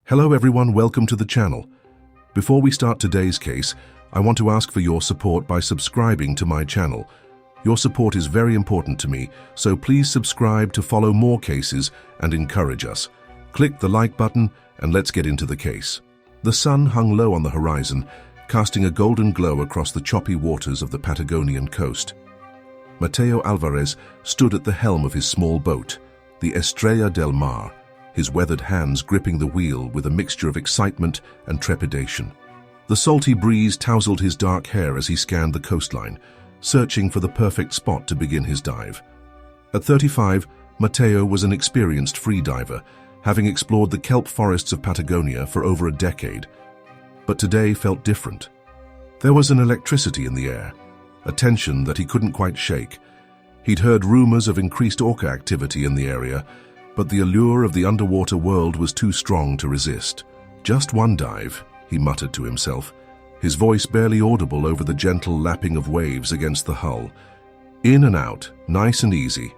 Hello everyone, welcome to the channel. Before we start today's case, I want to ask for your support by subscribing to my channel. Your support is very important to me, so please subscribe to follow more cases and encourage us. Click the like button and let's get into the case. The sun hung low on the horizon, casting a golden glow across the choppy waters of the Patagonian coast. Mateo Alvarez stood at the helm of his small boat, the Estrella del Mar, his weathered hands gripping the wheel with a mixture of excitement and trepidation. The salty breeze tousled his dark hair as he scanned the coastline, searching for the perfect spot to begin his dive. At 35, Mateo was an experienced freediver, having explored the kelp forests of Patagonia for over a decade. But today felt different. There was an electricity in the air, a tension that he couldn't quite shake. He'd heard rumors of increased orca activity in the area, but the allure of the underwater world was too strong to resist. "Just one dive," he muttered to himself, his voice barely audible over the gentle lapping of waves against the hull. In and out, nice and easy.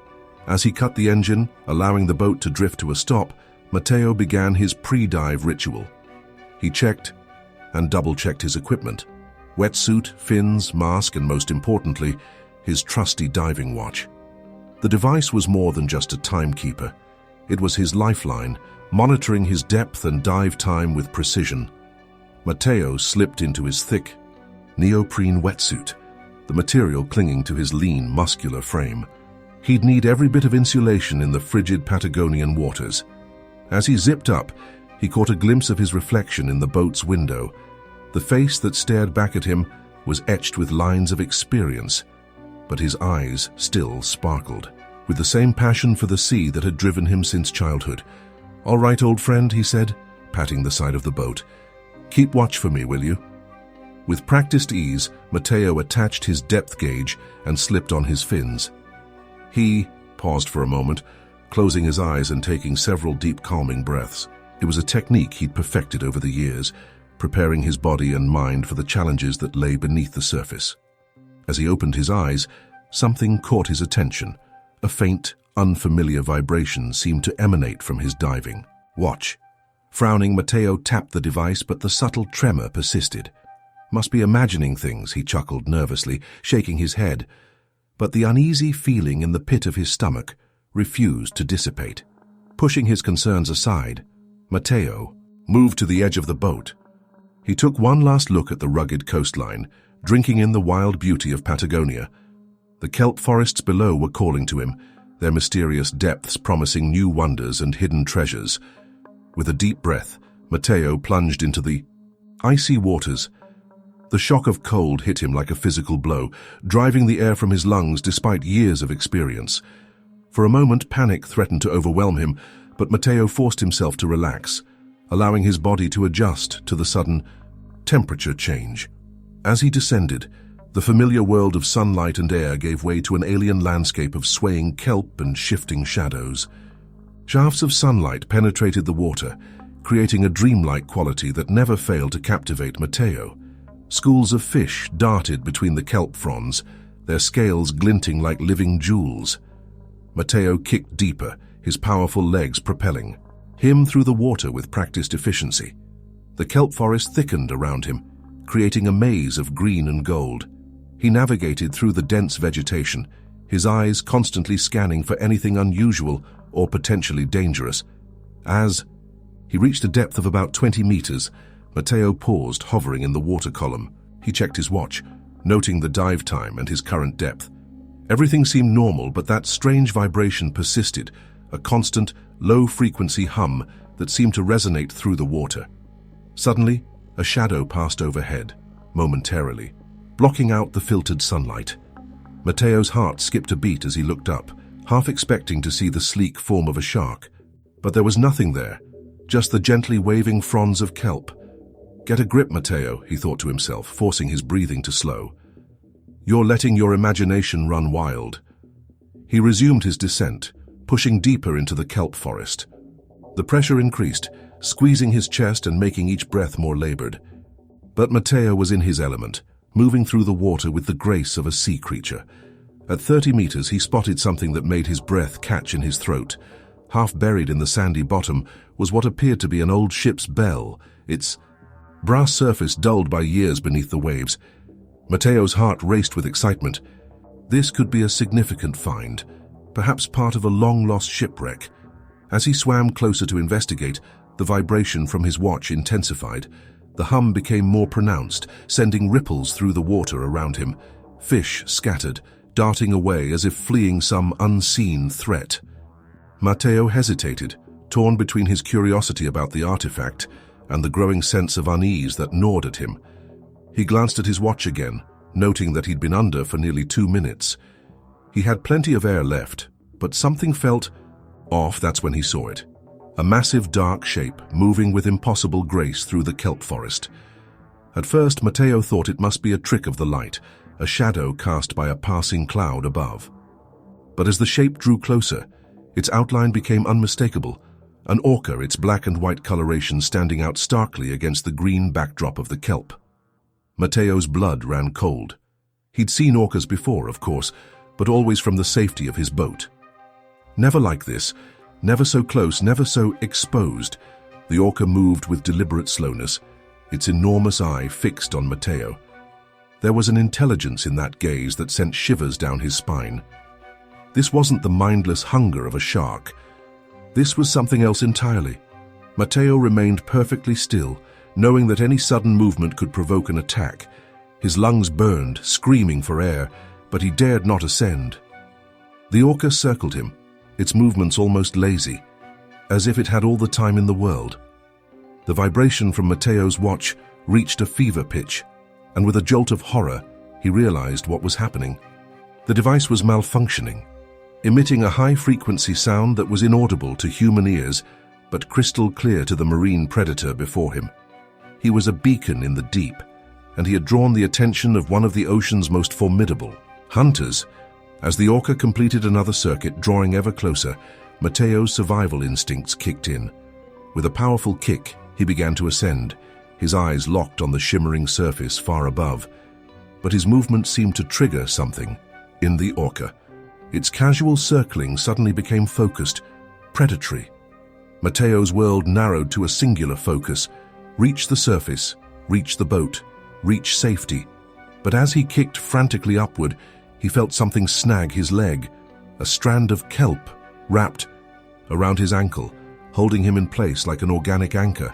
As he cut the engine, allowing the boat to drift to a stop, Mateo began his pre-dive ritual. He checked and double-checked his equipment: wetsuit, fins, mask, and most importantly, his trusty diving watch. The device was more than just a timekeeper. It was his lifeline, monitoring his depth and dive time with precision. Mateo slipped into his thick, neoprene wetsuit, the material clinging to his lean, muscular frame. He'd need every bit of insulation in the frigid Patagonian waters. As he zipped up, he caught a glimpse of his reflection in the boat's window. The face that stared back at him was etched with lines of experience, but his eyes still sparkled, with the same passion for the sea that had driven him since childhood. "All right, old friend," he said, patting the side of the boat. "Keep watch for me, will you?" With practiced ease, Mateo attached his depth gauge and slipped on his fins. He paused for a moment, closing his eyes and taking several deep, calming breaths. It was a technique he'd perfected over the years, preparing his body and mind for the challenges that lay beneath the surface. As he opened his eyes, something caught his attention. A faint, unfamiliar vibration seemed to emanate from his diving watch. Frowning, Mateo tapped the device, but the subtle tremor persisted. "Must be imagining things," he chuckled nervously, shaking his head. But the uneasy feeling in the pit of his stomach refused to dissipate. Pushing his concerns aside, Mateo moved to the edge of the boat. He took one last look at the rugged coastline, drinking in the wild beauty of Patagonia. The kelp forests below were calling to him, their mysterious depths promising new wonders and hidden treasures. With a deep breath, Mateo plunged into the icy waters. The shock of cold hit him like a physical blow, driving the air from his lungs despite years of experience. For a moment, panic threatened to overwhelm him, but Mateo forced himself to relax, allowing his body to adjust to the sudden temperature change. As he descended, the familiar world of sunlight and air gave way to an alien landscape of swaying kelp and shifting shadows. Shafts of sunlight penetrated the water, creating a dreamlike quality that never failed to captivate Mateo. Schools of fish darted between the kelp fronds, their scales glinting like living jewels. Mateo kicked deeper, his powerful legs propelling him through the water with practiced efficiency. The kelp forest thickened around him, creating a maze of green and gold. He navigated through the dense vegetation, his eyes constantly scanning for anything unusual or potentially dangerous. As he reached a depth of about 20 meters, Mateo paused, hovering in the water column. He checked his watch, noting the dive time and his current depth. Everything seemed normal, but that strange vibration persisted, a constant, low-frequency hum that seemed to resonate through the water. Suddenly, a shadow passed overhead, momentarily, blocking out the filtered sunlight. Mateo's heart skipped a beat as he looked up, half expecting to see the sleek form of a shark. But there was nothing there, just the gently waving fronds of kelp. "Get a grip, Mateo," he thought to himself, forcing his breathing to slow. "You're letting your imagination run wild." He resumed his descent, pushing deeper into the kelp forest. The pressure increased, squeezing his chest and making each breath more labored. But Mateo was in his element, moving through the water with the grace of a sea creature. At 30 meters, he spotted something that made his breath catch in his throat. Half buried in the sandy bottom was what appeared to be an old ship's bell, its brass surface dulled by years beneath the waves. Matteo's heart raced with excitement. This could be a significant find, perhaps part of a long-lost shipwreck. As he swam closer to investigate, the vibration from his watch intensified. The hum became more pronounced, sending ripples through the water around him. Fish scattered, darting away as if fleeing some unseen threat. Matteo hesitated, torn between his curiosity about the artifact and the growing sense of unease that gnawed at him. He glanced at his watch again, noting that he'd been under for nearly 2 minutes. He had plenty of air left, but something felt off. That's when he saw it. A massive dark shape moving with impossible grace through the kelp forest. At first, Matteo thought it must be a trick of the light, a shadow cast by a passing cloud above. But as the shape drew closer, its outline became unmistakable, an orca, its black and white coloration standing out starkly against the green backdrop of the kelp. Matteo's blood ran cold. He'd seen orcas before, of course, but always from the safety of his boat. Never like this, never so close, never so exposed. The orca moved with deliberate slowness, its enormous eye fixed on Matteo. There was an intelligence in that gaze that sent shivers down his spine. This wasn't the mindless hunger of a shark. This was something else entirely. Matteo remained perfectly still, knowing that any sudden movement could provoke an attack. His lungs burned, screaming for air, but he dared not ascend. The orca circled him, its movements almost lazy, as if it had all the time in the world. The vibration from Matteo's watch reached a fever pitch, and with a jolt of horror, he realized what was happening. The device was malfunctioning, emitting a high-frequency sound that was inaudible to human ears, but crystal clear to the marine predator before him. He was a beacon in the deep, and he had drawn the attention of one of the ocean's most formidable hunters. As the orca completed another circuit, drawing ever closer, Matteo's survival instincts kicked in. With a powerful kick, he began to ascend, his eyes locked on the shimmering surface far above. But his movement seemed to trigger something in the orca. Its casual circling suddenly became focused, predatory. Matteo's world narrowed to a singular focus: reach the surface, reach the boat, reach safety. But as he kicked frantically upward, he felt something snag his leg, a strand of kelp wrapped around his ankle, holding him in place like an organic anchor.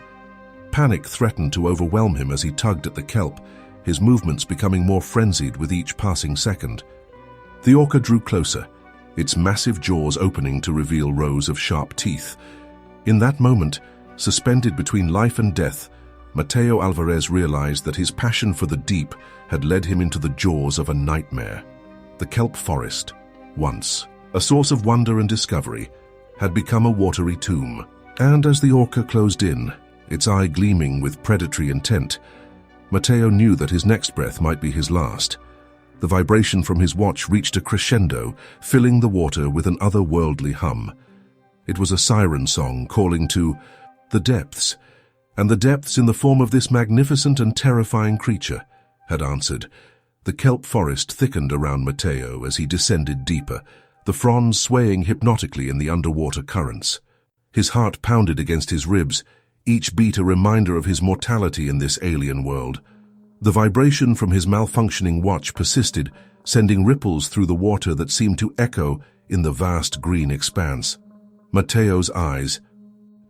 Panic threatened to overwhelm him as he tugged at the kelp, his movements becoming more frenzied with each passing second. The orca drew closer, its massive jaws opening to reveal rows of sharp teeth. In that moment, suspended between life and death, Matteo Alvarez realized that his passion for the deep had led him into the jaws of a nightmare. The kelp forest, once a source of wonder and discovery, had become a watery tomb. And as the orca closed in, its eye gleaming with predatory intent, Matteo knew that his next breath might be his last. The vibration from his watch reached a crescendo, filling the water with an otherworldly hum. It was a siren song calling to the depths, and the depths, in the form of this magnificent and terrifying creature, had answered. The kelp forest thickened around Matteo as he descended deeper, the fronds swaying hypnotically in the underwater currents. His heart pounded against his ribs, each beat a reminder of his mortality in this alien world. The vibration from his malfunctioning watch persisted, sending ripples through the water that seemed to echo in the vast green expanse. Matteo's eyes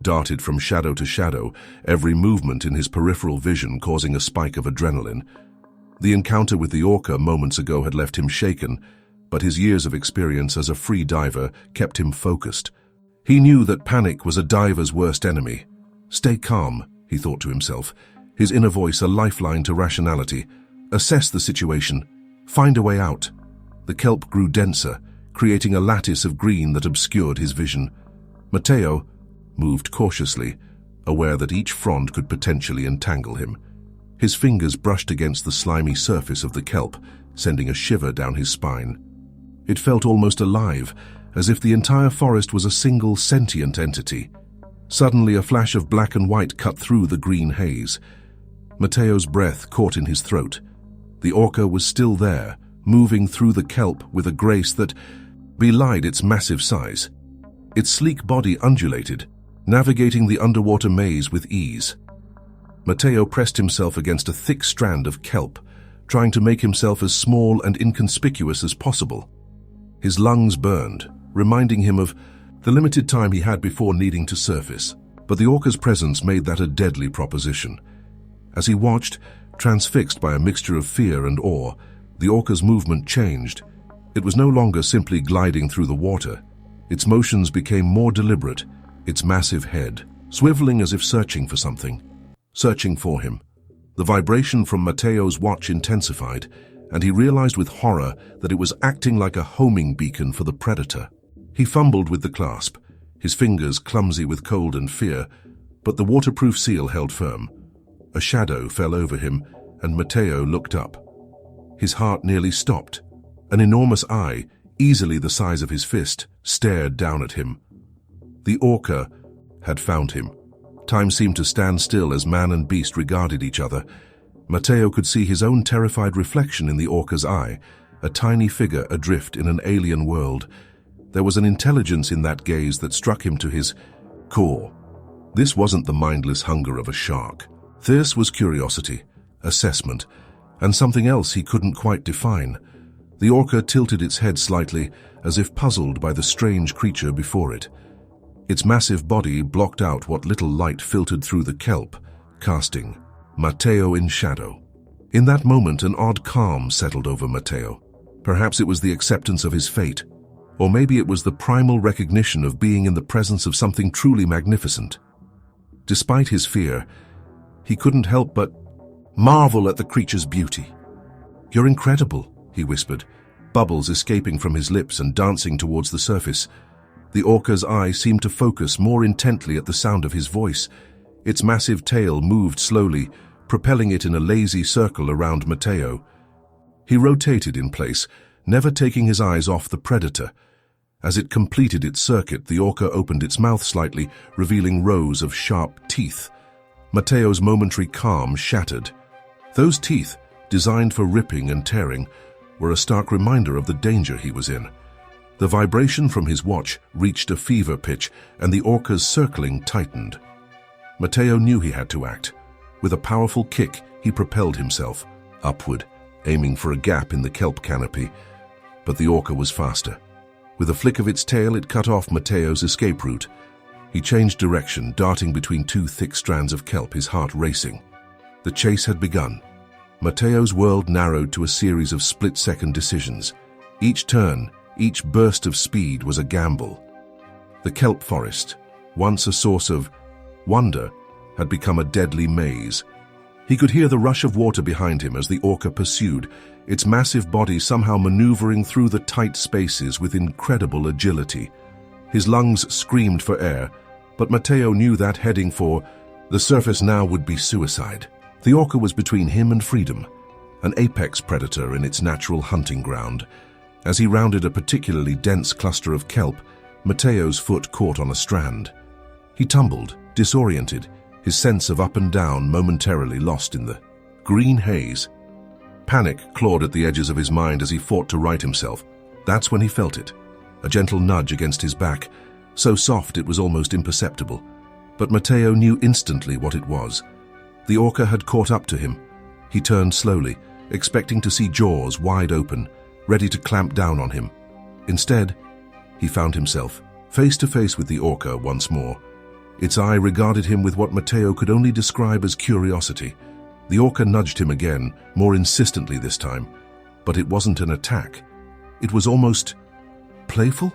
darted from shadow to shadow, every movement in his peripheral vision causing a spike of adrenaline. The encounter with the orca moments ago had left him shaken, but his years of experience as a free diver kept him focused. He knew that panic was a diver's worst enemy. Stay calm, he thought to himself, his inner voice a lifeline to rationality. Assess the situation. Find a way out. The kelp grew denser, creating a lattice of green that obscured his vision. Matteo moved cautiously, aware that each frond could potentially entangle him. His fingers brushed against the slimy surface of the kelp, sending a shiver down his spine. It felt almost alive, as if the entire forest was a single sentient entity. Suddenly, a flash of black and white cut through the green haze. Matteo's breath caught in his throat. The orca was still there, moving through the kelp with a grace that belied its massive size. Its sleek body undulated, navigating the underwater maze with ease. Matteo pressed himself against a thick strand of kelp, trying to make himself as small and inconspicuous as possible. His lungs burned, reminding him of the limited time he had before needing to surface. But the orca's presence made that a deadly proposition. As he watched, transfixed by a mixture of fear and awe, the orca's movement changed. It was no longer simply gliding through the water. Its motions became more deliberate, its massive head swiveling as if searching for something. Searching for him. The vibration from Matteo's watch intensified, and he realized with horror that it was acting like a homing beacon for the predator. He fumbled with the clasp, his fingers clumsy with cold and fear, but the waterproof seal held firm. A shadow fell over him, and Matteo looked up. His heart nearly stopped. An enormous eye, easily the size of his fist, stared down at him. The orca had found him. Time seemed to stand still as man and beast regarded each other. Matteo could see his own terrified reflection in the orca's eye, a tiny figure adrift in an alien world. There was an intelligence in that gaze that struck him to his core. This wasn't the mindless hunger of a shark. This was curiosity, assessment, and something else he couldn't quite define. The orca tilted its head slightly, as if puzzled by the strange creature before it. Its massive body blocked out what little light filtered through the kelp, casting Matteo in shadow. In that moment, an odd calm settled over Matteo. Perhaps it was the acceptance of his fate, or maybe it was the primal recognition of being in the presence of something truly magnificent. Despite his fear, he couldn't help but marvel at the creature's beauty. "You're incredible," he whispered, bubbles escaping from his lips and dancing towards the surface. The orca's eye seemed to focus more intently at the sound of his voice. Its massive tail moved slowly, propelling it in a lazy circle around Matteo. He rotated in place, never taking his eyes off the predator. As it completed its circuit, the orca opened its mouth slightly, revealing rows of sharp teeth. Matteo's momentary calm shattered. Those teeth, designed for ripping and tearing, were a stark reminder of the danger he was in. The vibration from his watch reached a fever pitch, and the orca's circling tightened. Matteo knew he had to act. With a powerful kick, he propelled himself upward, aiming for a gap in the kelp canopy. But the orca was faster. With a flick of its tail, it cut off Matteo's escape route. He changed direction, darting between two thick strands of kelp, his heart racing. The chase had begun. Matteo's world narrowed to a series of split-second decisions. Each turn, each burst of speed was a gamble. The kelp forest, once a source of wonder, had become a deadly maze. He could hear the rush of water behind him as the orca pursued, its massive body somehow maneuvering through the tight spaces with incredible agility. His lungs screamed for air, but Matteo knew that heading for the surface now would be suicide. The orca was between him and freedom, an apex predator in its natural hunting ground. As he rounded a particularly dense cluster of kelp, Matteo's foot caught on a strand. He tumbled, disoriented, his sense of up and down momentarily lost in the green haze. Panic clawed at the edges of his mind as he fought to right himself. That's when he felt it, a gentle nudge against his back, so soft it was almost imperceptible. But Matteo knew instantly what it was. The orca had caught up to him. He turned slowly, expecting to see jaws wide open, ready to clamp down on him. Instead, he found himself face to face with the orca once more. Its eye regarded him with what Matteo could only describe as curiosity. The orca nudged him again, more insistently this time. But it wasn't an attack. It was almost playful?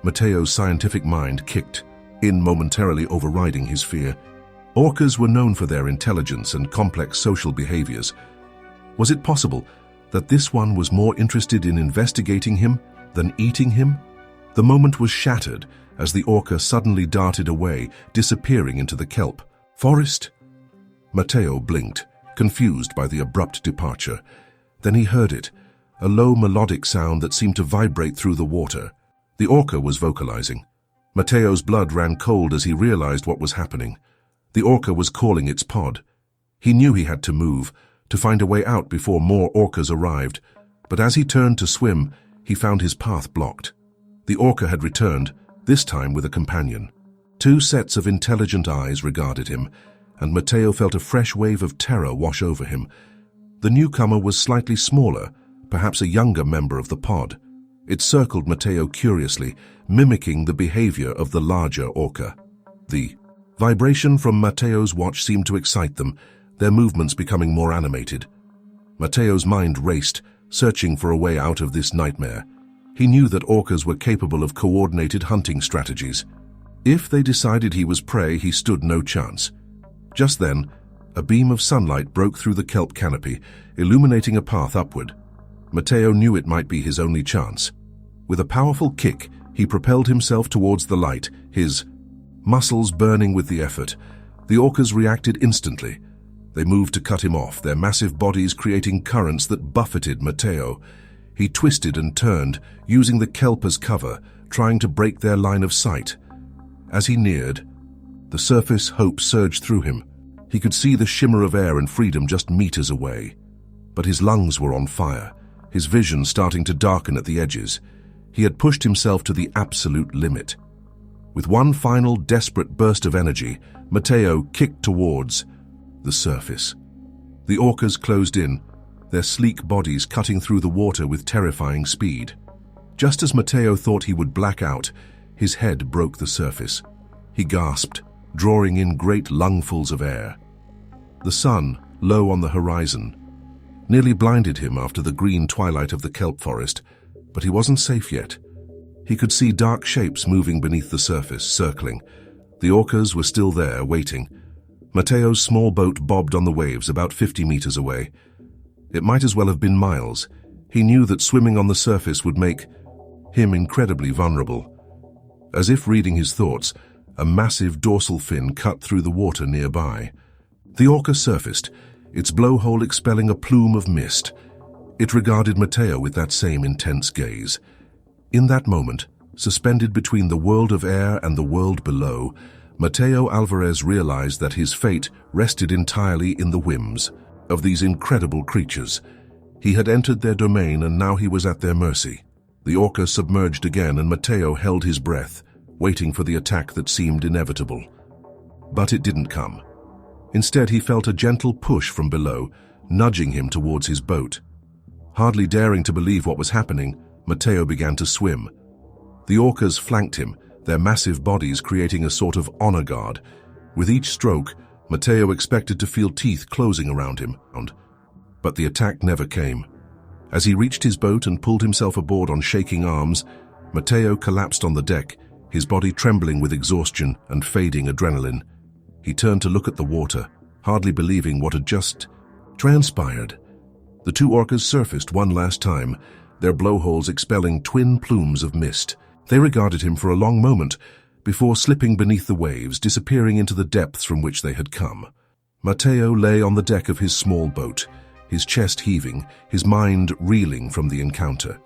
Matteo's scientific mind kicked in, momentarily overriding his fear. Orcas were known for their intelligence and complex social behaviors. Was it possible that this one was more interested in investigating him than eating him? The moment was shattered as the orca suddenly darted away, disappearing into the kelp forest. Matteo blinked, confused by the abrupt departure. Then he heard it, a low melodic sound that seemed to vibrate through the water. The orca was vocalizing. Matteo's blood ran cold as he realized what was happening. The orca was calling its pod. He knew he had to move, to find a way out before more orcas arrived, but as he turned to swim, he found his path blocked. The orca had returned, this time with a companion. Two sets of intelligent eyes regarded him, and Matteo felt a fresh wave of terror wash over him. The newcomer was slightly smaller, perhaps a younger member of the pod. It circled Matteo curiously, mimicking the behavior of the larger Orca. The vibration from Matteo's watch seemed to excite them, their movements becoming more animated. Matteo's mind raced, searching for a way out of this nightmare. He knew that orcas were capable of coordinated hunting strategies. If they decided he was prey, he stood no chance. Just then, a beam of sunlight broke through the kelp canopy, illuminating a path upward. Matteo knew it might be his only chance. With a powerful kick, he propelled himself towards the light, his muscles burning with the effort. The orcas reacted instantly. They moved to cut him off, their massive bodies creating currents that buffeted Matteo. He twisted and turned, using the kelp as cover, trying to break their line of sight. As he neared, the surface hope surged through him. He could see the shimmer of air and freedom just meters away. But his lungs were on fire, his vision starting to darken at the edges. He had pushed himself to the absolute limit. With one final desperate burst of energy, Matteo kicked towards the surface. The orcas closed in, their sleek bodies cutting through the water with terrifying speed. Just as Matteo thought he would black out, his head broke the surface. He gasped, drawing in great lungfuls of air. The sun, low on the horizon, nearly blinded him after the green twilight of the kelp forest, but he wasn't safe yet. He could see dark shapes moving beneath the surface, circling. The orcas were still there, waiting. Matteo's small boat bobbed on the waves about 50 meters away. It might as well have been miles. He knew that swimming on the surface would make him incredibly vulnerable. As if reading his thoughts, a massive dorsal fin cut through the water nearby. The orca surfaced, its blowhole expelling a plume of mist. It regarded Matteo with that same intense gaze. In that moment, suspended between the world of air and the world below, Matteo Alvarez realized that his fate rested entirely in the whims of these incredible creatures. He had entered their domain and now he was at their mercy. The orca submerged again and Matteo held his breath, waiting for the attack that seemed inevitable. But it didn't come. Instead, he felt a gentle push from below, nudging him towards his boat. Hardly daring to believe what was happening, Matteo began to swim. The orcas flanked him, their massive bodies creating a sort of honor guard. With each stroke, Matteo expected to feel teeth closing around him, but the attack never came. As he reached his boat and pulled himself aboard on shaking arms, Matteo collapsed on the deck, his body trembling with exhaustion and fading adrenaline. He turned to look at the water, hardly believing what had just transpired. The two orcas surfaced one last time, their blowholes expelling twin plumes of mist. They regarded him for a long moment, before slipping beneath the waves, disappearing into the depths from which they had come. Matteo lay on the deck of his small boat, his chest heaving, his mind reeling from the encounter.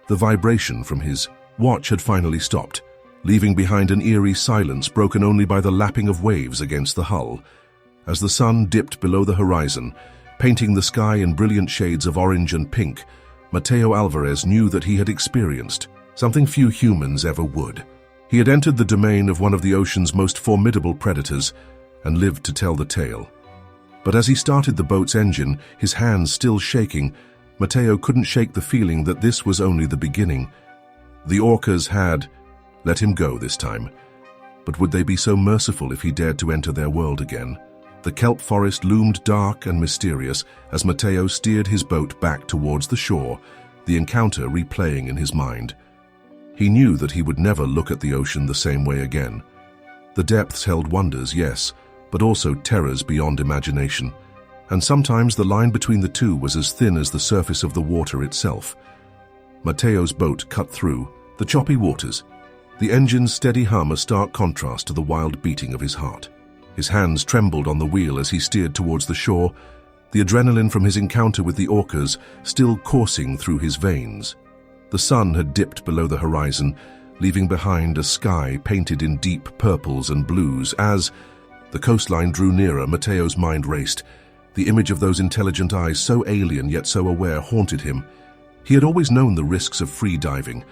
The vibration from his watch had finally stopped, leaving behind an eerie silence broken only by the lapping of waves against the hull. As the sun dipped below the horizon, painting the sky in brilliant shades of orange and pink, Matteo Alvarez knew that he had experienced something few humans ever would. He had entered the domain of one of the ocean's most formidable predators and lived to tell the tale. But as he started the boat's engine, his hands still shaking, Matteo couldn't shake the feeling that this was only the beginning. The orcas had let him go this time. But would they be so merciful if he dared to enter their world again? The kelp forest loomed dark and mysterious as Matteo steered his boat back towards the shore, the encounter replaying in his mind. He knew that he would never look at the ocean the same way again. The depths held wonders, yes, but also terrors beyond imagination. And sometimes the line between the two was as thin as the surface of the water itself. Matteo's boat cut through the choppy waters, the engine's steady hum a stark contrast to the wild beating of his heart. His hands trembled on the wheel as he steered towards the shore, the adrenaline from his encounter with the orcas still coursing through his veins. The sun had dipped below the horizon, leaving behind a sky painted in deep purples and blues. As the coastline drew nearer, Matteo's mind raced. The image of those intelligent eyes, so alien yet so aware, haunted him. He had always known the risks of free diving,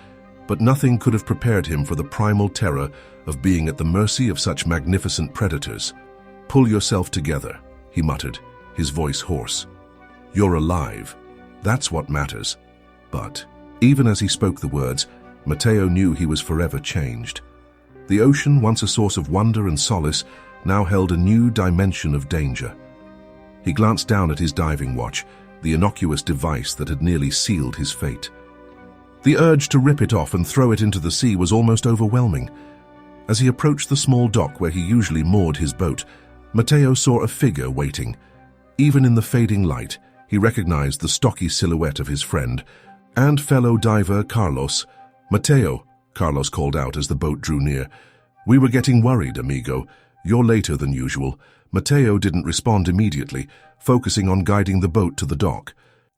but nothing could have prepared him for the primal terror of being at the mercy of such magnificent predators. "Pull yourself together," he muttered, his voice hoarse. "You're alive. That's what matters." But even as he spoke the words, Matteo knew he was forever changed. The ocean, once a source of wonder and solace, now held a new dimension of danger. He glanced down at his diving watch, the innocuous device that had nearly sealed his fate. The urge to rip it off and throw it into the sea was almost overwhelming. As he approached the small dock where he usually moored his boat, Matteo saw a figure waiting. Even in the fading light, he recognized the stocky silhouette of his friend and fellow diver Carlos. "Matteo," Carlos called out as the boat drew near. "We were getting worried, amigo. You're later than usual." Matteo didn't respond immediately, focusing on guiding the boat to the dock.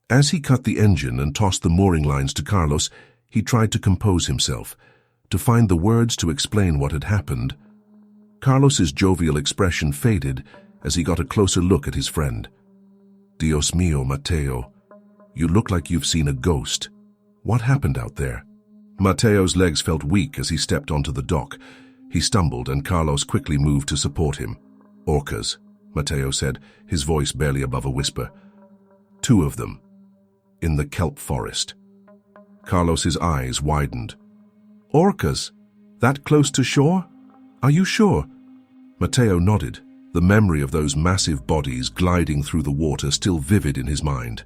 As he cut the engine and tossed the mooring lines to Carlos, he tried to compose himself, to find the words to explain what had happened. Carlos's jovial expression faded as he got a closer look at his friend. "Dios mío, Matteo, you look like you've seen a ghost. What happened out there?" Matteo's legs felt weak as he stepped onto the dock. He stumbled and Carlos quickly moved to support him. "Orcas," Matteo said, his voice barely above a whisper. "2 of them. In the kelp forest." Carlos's eyes widened. "Orcas? That close to shore? Are you sure?" Matteo nodded, the memory of those massive bodies gliding through the water still vivid in his mind.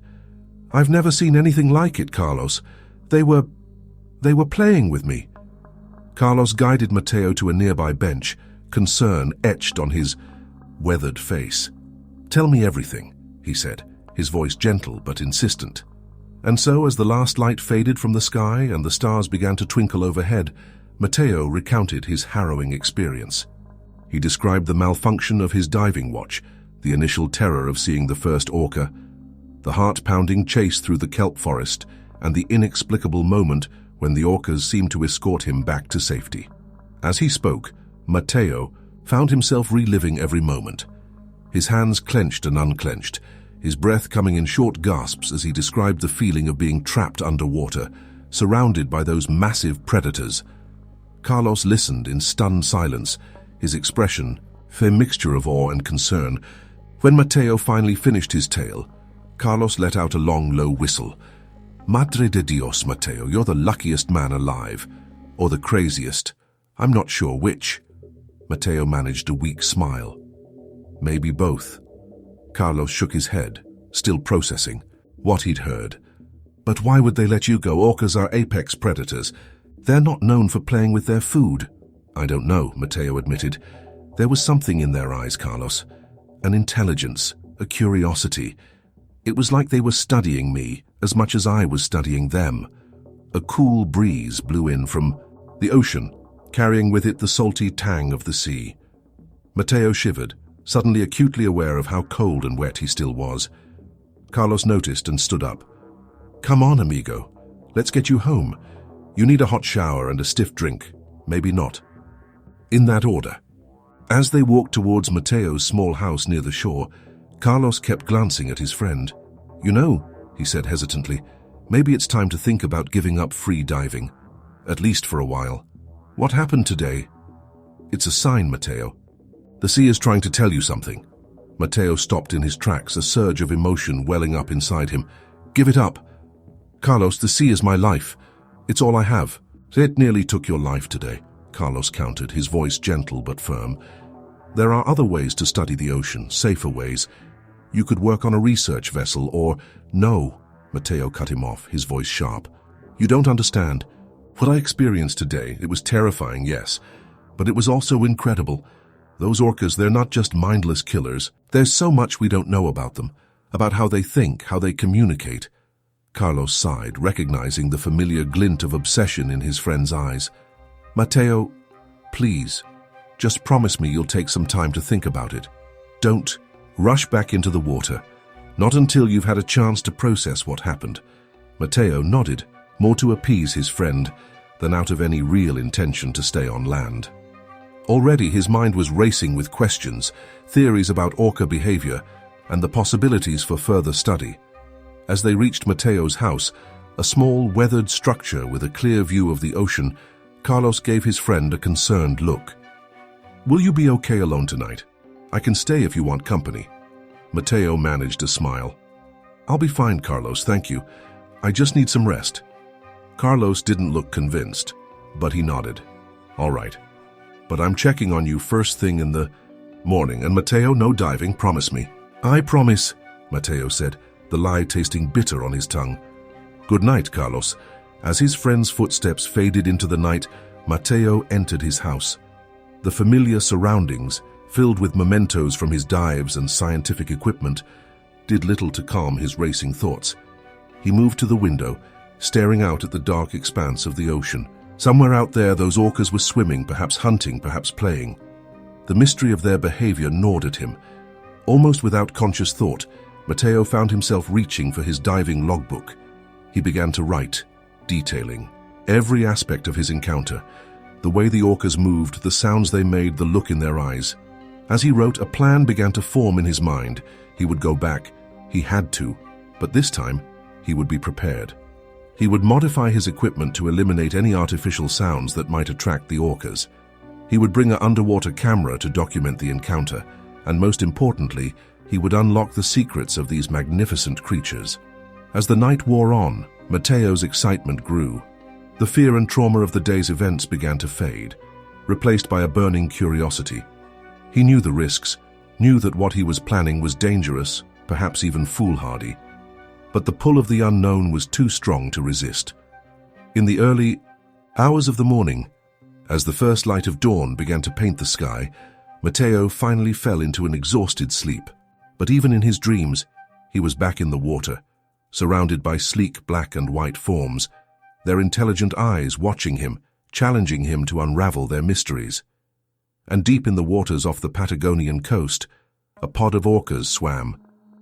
"I've never seen anything like it, Carlos. They were playing with me." Carlos guided Matteo to a nearby bench, concern etched on his weathered face. "Tell me everything," he said, his voice gentle but insistent. And so, as the last light faded from the sky and the stars began to twinkle overhead, Matteo recounted his harrowing experience. He described the malfunction of his diving watch, the initial terror of seeing the first orca, the heart-pounding chase through the kelp forest, and the inexplicable moment when the orcas seemed to escort him back to safety. As he spoke, Matteo found himself reliving every moment. His hands clenched and unclenched, his breath coming in short gasps as he described the feeling of being trapped underwater, surrounded by those massive predators. Carlos listened in stunned silence, his expression a mixture of awe and concern. When Matteo finally finished his tale, Carlos let out a long, low whistle. "Madre de Dios, Matteo, you're the luckiest man alive. Or the craziest. I'm not sure which." Matteo managed a weak smile. "Maybe both." Carlos shook his head, still processing what he'd heard. "But why would they let you go? Orcas are apex predators. They're not known for playing with their food." "I don't know," Matteo admitted. "There was something in their eyes, Carlos. An intelligence, a curiosity. It was like they were studying me as much as I was studying them." A cool breeze blew in from the ocean, carrying with it the salty tang of the sea. Matteo shivered, suddenly acutely aware of how cold and wet he still was. Carlos noticed and stood up. "Come on, amigo. Let's get you home. You need a hot shower and a stiff drink. Maybe not." In that order. As they walked towards Matteo's small house near the shore, Carlos kept glancing at his friend. "You know," he said hesitantly, "maybe it's time to think about giving up free diving. At least for a while. What happened today?" "It's a sign, Matteo. The sea is trying to tell you something." Matteo stopped in his tracks, a surge of emotion welling up inside him. "Give it up. Carlos, the sea is my life. It's all I have." "It nearly took your life today," Carlos countered, his voice gentle but firm. "There are other ways to study the ocean, safer ways. You could work on a research vessel or—" "No," Matteo cut him off, his voice sharp. "You don't understand. What I experienced today, it was terrifying, yes, but it was also incredible. Those orcas, they're not just mindless killers. There's so much we don't know about them, about how they think, how they communicate." Carlos sighed, recognizing the familiar glint of obsession in his friend's eyes. "Matteo, please, just promise me you'll take some time to think about it. Don't rush back into the water, not until you've had a chance to process what happened." Matteo nodded, more to appease his friend than out of any real intention to stay on land. Already his mind was racing with questions, theories about orca behavior, and the possibilities for further study. As they reached Matteo's house, A small, weathered structure with a clear view of the ocean, Carlos gave his friend a concerned look. "Will you be okay alone tonight? I can stay if you want company." Mateo managed a smile. "I'll be fine, Carlos, thank you. I just need some rest." Carlos didn't look convinced, but he nodded. "All right. But I'm checking on you first thing in the morning. And Mateo, no diving, promise me." "I promise," Mateo said, the lie tasting bitter on his tongue. "Good night, Carlos." As his friend's footsteps faded into the night, Mateo entered his house. The familiar surroundings, filled with mementos from his dives and scientific equipment, did little to calm his racing thoughts. He moved to the window, staring out at the dark expanse of the ocean. Somewhere out there, those orcas were swimming, perhaps hunting, perhaps playing. The mystery of their behavior gnawed at him. Almost without conscious thought, Mateo found himself reaching for his diving logbook. He began to write, detailing every aspect of his encounter, the way the orcas moved, the sounds they made, the look in their eyes. As he wrote, a plan began to form in his mind. He would go back. He had to. But this time, he would be prepared. He would modify his equipment to eliminate any artificial sounds that might attract the orcas. He would bring an underwater camera to document the encounter, and most importantly, he would unlock the secrets of these magnificent creatures. As the night wore on, Mateo's excitement grew. The fear and trauma of the day's events began to fade, replaced by a burning curiosity. He knew the risks, knew that what he was planning was dangerous, perhaps even foolhardy. But the pull of the unknown was too strong to resist. In the early hours of the morning, as the first light of dawn began to paint the sky, Mateo finally fell into an exhausted sleep. But even in his dreams, he was back in the water, surrounded by sleek black and white forms, their intelligent eyes watching him, challenging him to unravel their mysteries. And deep in the waters off the Patagonian coast, a pod of orcas swam,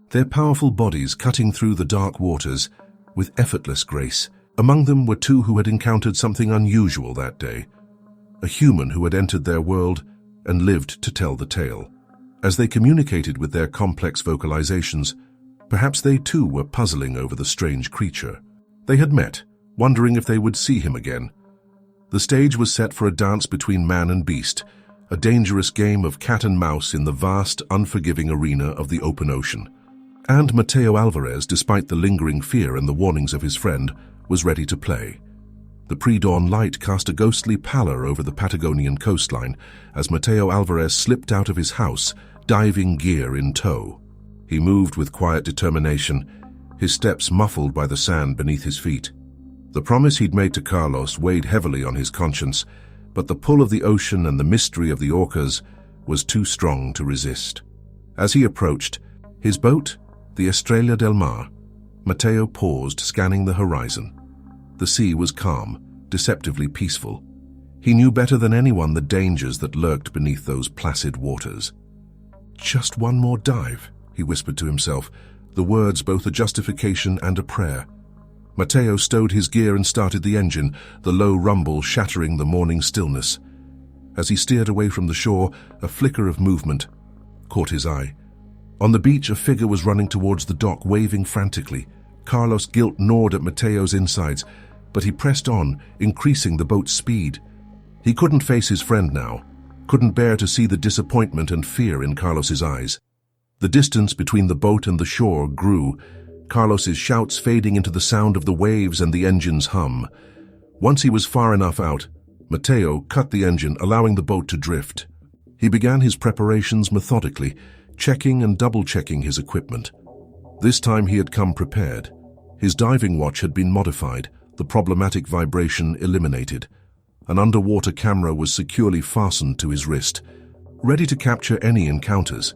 their powerful bodies cutting through the dark waters with effortless grace. Among them were two who had encountered something unusual that day, a human who had entered their world and lived to tell the tale. As they communicated with their complex vocalizations, perhaps they too were puzzling over the strange creature. They had met, wondering if they would see him again. The stage was set for a dance between man and beast, a dangerous game of cat and mouse in the vast, unforgiving arena of the open ocean. And Mateo Alvarez, despite the lingering fear and the warnings of his friend, was ready to play. The pre-dawn light cast a ghostly pallor over the Patagonian coastline as Mateo Alvarez slipped out of his house, diving gear in tow. He moved with quiet determination, his steps muffled by the sand beneath his feet. The promise he'd made to Carlos weighed heavily on his conscience, but the pull of the ocean and the mystery of the orcas was too strong to resist. As he approached, his boat, the Estrella del Mar, Mateo paused, scanning the horizon. The sea was calm, deceptively peaceful. He knew better than anyone the dangers that lurked beneath those placid waters. "Just one more dive," he whispered to himself, the words both a justification and a prayer. Mateo stowed his gear and started the engine, the low rumble shattering the morning stillness. As he steered away from the shore, a flicker of movement caught his eye. On the beach, a figure was running towards the dock, waving frantically. Carlos' guilt gnawed at Mateo's insides, but he pressed on, increasing the boat's speed. He couldn't face his friend now, couldn't bear to see the disappointment and fear in Carlos's eyes. The distance between the boat and the shore grew, Carlos's shouts fading into the sound of the waves and the engine's hum. Once he was far enough out, Mateo cut the engine, allowing the boat to drift. He began his preparations methodically, checking and double-checking his equipment. This time he had come prepared. His diving watch had been modified, the problematic vibration eliminated. An underwater camera was securely fastened to his wrist, ready to capture any encounters.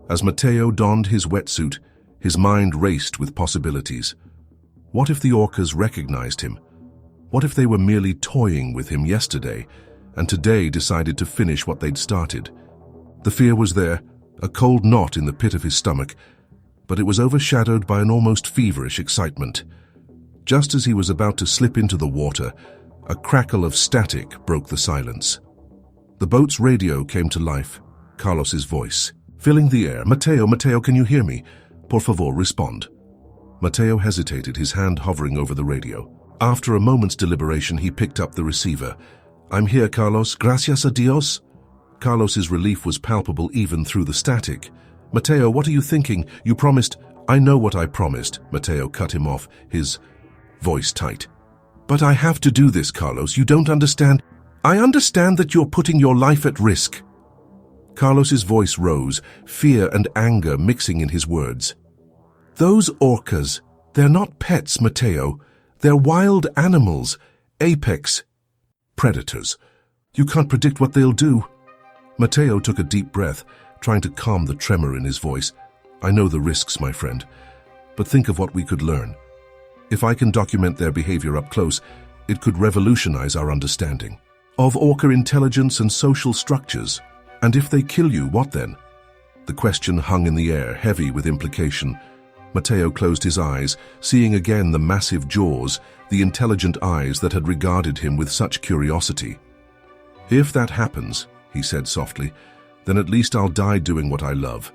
As Mateo donned his wetsuit, his mind raced with possibilities. What if the orcas recognized him? What if they were merely toying with him yesterday, and today decided to finish what they'd started? The fear was there, a cold knot in the pit of his stomach, but it was overshadowed by an almost feverish excitement. Just as he was about to slip into the water, a crackle of static broke the silence. The boat's radio came to life, Carlos's voice, filling the air. Mateo, can you hear me? Por favor, respond." Mateo hesitated, his hand hovering over the radio. After a moment's deliberation, he picked up the receiver. "I'm here, Carlos. Gracias a Dios." Carlos's relief was palpable even through the static. "Mateo, what are you thinking? You promised—" "I know what I promised," Mateo cut him off, his voice tight. "But I have to do this, Carlos. You don't understand." "I understand that you're putting your life at risk." Carlos's voice rose, fear and anger mixing in his words. "Those orcas, they're not pets, Mateo. They're wild animals, apex predators. You can't predict what they'll do." Mateo took a deep breath, trying to calm the tremor in his voice. "I know the risks, my friend, but think of what we could learn. If I can document their behavior up close, it could revolutionize our understanding of orca intelligence and social structures. And if they kill you, what then?" The question hung in the air, heavy with implication. Mateo closed his eyes, seeing again the massive jaws, the intelligent eyes that had regarded him with such curiosity. "If that happens," he said softly, "then at least I'll die doing what I love.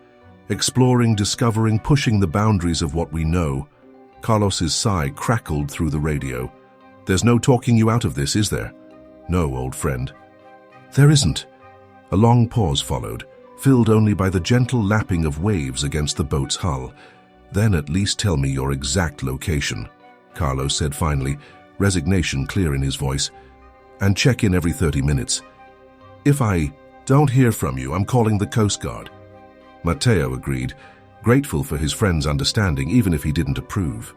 Exploring, discovering, pushing the boundaries of what we know." Carlos's sigh crackled through the radio. "There's no talking you out of this, is there?" "No, old friend." "There isn't." A long pause followed, filled only by the gentle lapping of waves against the boat's hull. "Then at least tell me your exact location," Carlos said finally, resignation clear in his voice. "And check in every 30 minutes. If I don't hear from you, I'm calling the Coast Guard." Mateo agreed, grateful for his friend's understanding even if he didn't approve.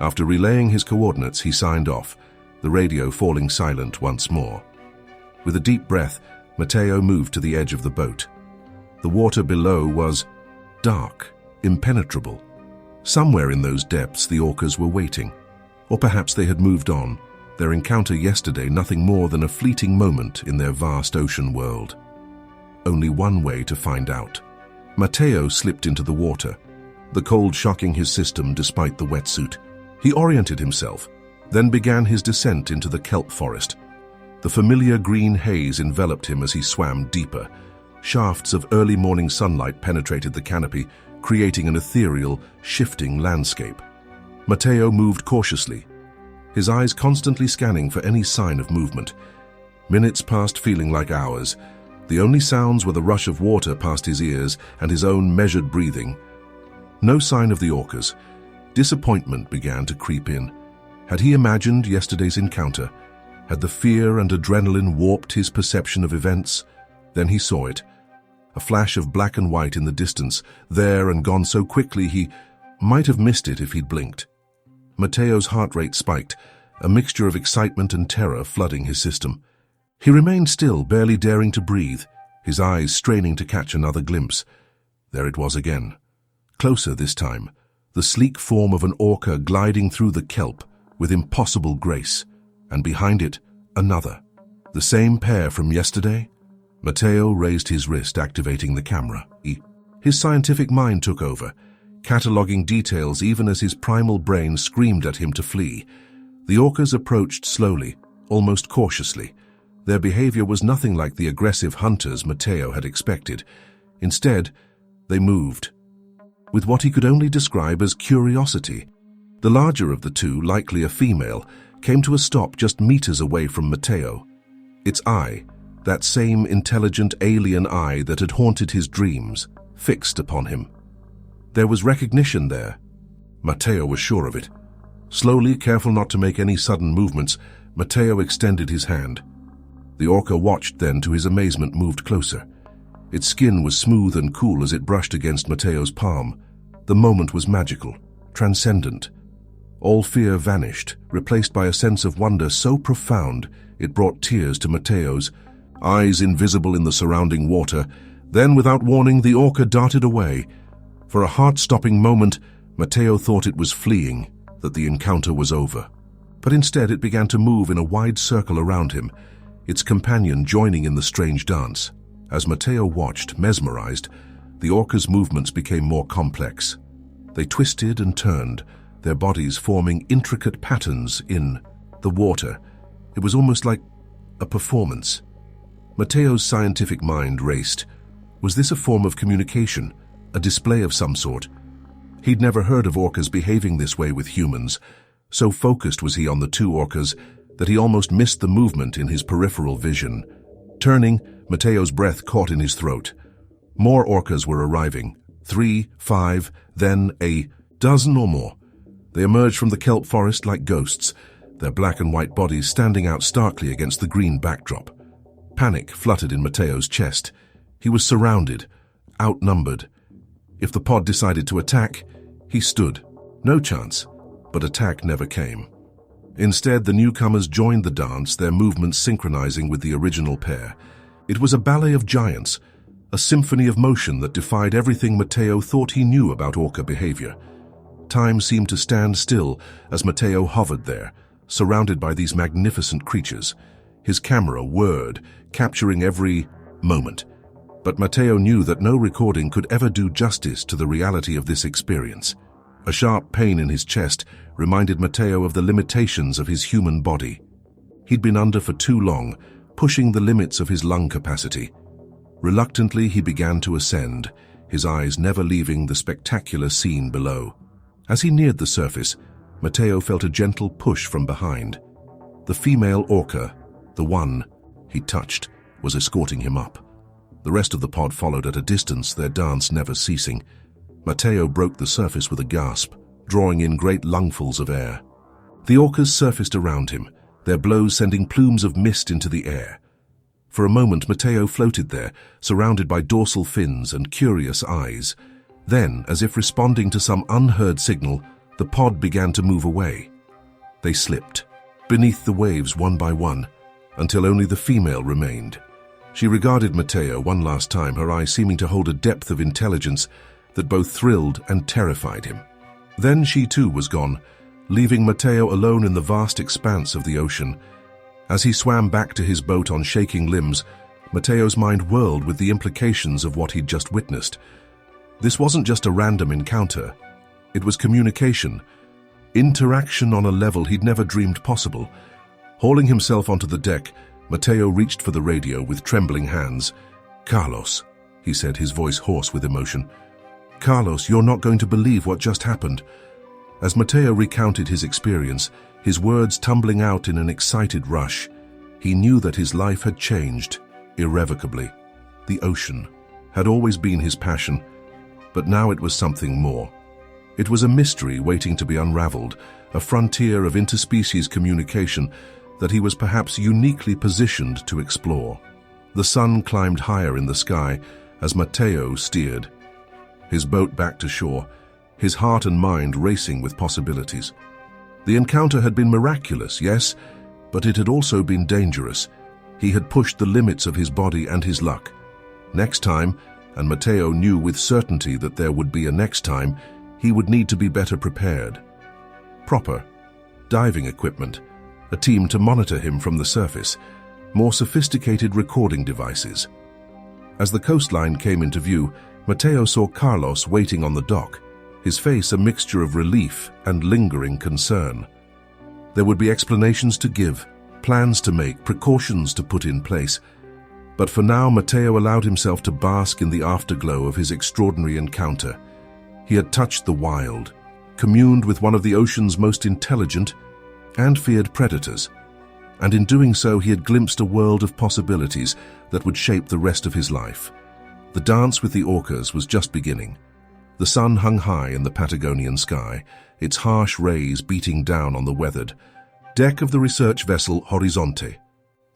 After relaying his coordinates, he signed off, the radio falling silent once more. With a deep breath, Mateo moved to the edge of the boat. The water below was dark, impenetrable. Somewhere in those depths the orcas were waiting. Or perhaps they had moved on, their encounter yesterday nothing more than a fleeting moment in their vast ocean world. Only one way to find out. Mateo slipped into the water, the cold shocking his system despite the wetsuit. He oriented himself, then began his descent into the kelp forest. The familiar green haze enveloped him as he swam deeper. Shafts of early morning sunlight penetrated the canopy, creating an ethereal, shifting landscape. Mateo moved cautiously, his eyes constantly scanning for any sign of movement. Minutes passed, feeling like hours. The only sounds were the rush of water past his ears and his own measured breathing. No sign of the orcas. Disappointment began to creep in. Had he imagined yesterday's encounter? Had the fear and adrenaline warped his perception of events? Then he saw it. A flash of black and white in the distance, there and gone so quickly he might have missed it if he'd blinked. Mateo's heart rate spiked, a mixture of excitement and terror flooding his system. He remained still, barely daring to breathe, his eyes straining to catch another glimpse. There it was again. Closer this time, the sleek form of an orca gliding through the kelp with impossible grace, and behind it, another. The same pair from yesterday? Mateo raised his wrist, activating the camera. His scientific mind took over, cataloging details even as his primal brain screamed at him to flee. The orcas approached slowly, almost cautiously. Their behavior was nothing like the aggressive hunters Mateo had expected. Instead, they moved, with what he could only describe as curiosity. The larger of the two, likely a female, came to a stop just meters away from Mateo. Its eye, that same intelligent alien eye that had haunted his dreams, fixed upon him. There was recognition there. Mateo was sure of it. Slowly, careful not to make any sudden movements, Mateo extended his hand. The orca watched, then, to his amazement, moved closer. Its skin was smooth and cool as it brushed against Mateo's palm. The moment was magical, transcendent. All fear vanished, replaced by a sense of wonder so profound it brought tears to Mateo's eyes, invisible in the surrounding water. Then, without warning, the orca darted away. For a heart-stopping moment, Mateo thought it was fleeing, that the encounter was over. But instead it began to move in a wide circle around him, its companion joining in the strange dance. As Mateo watched, mesmerized, the orca's movements became more complex. They twisted and turned, their bodies forming intricate patterns in the water. It was almost like a performance. Mateo's scientific mind raced. Was this a form of communication, a display of some sort? He'd never heard of orcas behaving this way with humans. So focused was he on the two orcas that he almost missed the movement in his peripheral vision. Turning, Mateo's breath caught in his throat. More orcas were arriving. 3, 5, then a dozen or more. They emerged from the kelp forest like ghosts, their black and white bodies standing out starkly against the green backdrop. Panic fluttered in Mateo's chest. He was surrounded, outnumbered. If the pod decided to attack, he stood. No chance, but attack never came. Instead, the newcomers joined the dance, their movements synchronizing with the original pair. It was a ballet of giants, a symphony of motion that defied everything Mateo thought he knew about orca behavior. Time seemed to stand still as Mateo hovered there, surrounded by these magnificent creatures. His camera whirred, capturing every moment. But Mateo knew that no recording could ever do justice to the reality of this experience. A sharp pain in his chest reminded Mateo of the limitations of his human body. He'd been under for too long, pushing the limits of his lung capacity. Reluctantly, he began to ascend, his eyes never leaving the spectacular scene below. As he neared the surface, Mateo felt a gentle push from behind. The female orca, the one he touched, was escorting him up. The rest of the pod followed at a distance, their dance never ceasing. Mateo broke the surface with a gasp, drawing in great lungfuls of air. The orcas surfaced around him, their blows sending plumes of mist into the air. For a moment, Mateo floated there, surrounded by dorsal fins and curious eyes. Then, as if responding to some unheard signal, the pod began to move away. They slipped, beneath the waves one by one, until only the female remained. She regarded Mateo one last time, her eyes seeming to hold a depth of intelligence that both thrilled and terrified him. Then she too was gone, leaving Mateo alone in the vast expanse of the ocean. As he swam back to his boat on shaking limbs, Mateo's mind whirled with the implications of what he'd just witnessed. This wasn't just a random encounter. It was communication, interaction on a level he'd never dreamed possible. Hauling himself onto the deck, Mateo reached for the radio with trembling hands. "Carlos," he said, his voice hoarse with emotion. "Carlos, you're not going to believe what just happened." As Mateo recounted his experience, his words tumbling out in an excited rush, he knew that his life had changed, irrevocably. The ocean had always been his passion, but now it was something more. It was a mystery waiting to be unraveled, a frontier of interspecies communication that he was perhaps uniquely positioned to explore. The sun climbed higher in the sky as Mateo steered, his boat back to shore, his heart and mind racing with possibilities. The encounter had been miraculous, yes, but it had also been dangerous. He had pushed the limits of his body and his luck. Next time, and Mateo knew with certainty that there would be a next time, he would need to be better prepared. Proper diving equipment, a team to monitor him from the surface, more sophisticated recording devices. As the coastline came into view, Mateo saw Carlos waiting on the dock, his face a mixture of relief and lingering concern. There would be explanations to give, plans to make, precautions to put in place. But for now, Mateo allowed himself to bask in the afterglow of his extraordinary encounter. He had touched the wild, communed with one of the ocean's most intelligent and feared predators, and in doing so he had glimpsed a world of possibilities that would shape the rest of his life. The dance with the orcas was just beginning. The sun hung high in the Patagonian sky, its harsh rays beating down on the weathered deck of the research vessel Horizonte.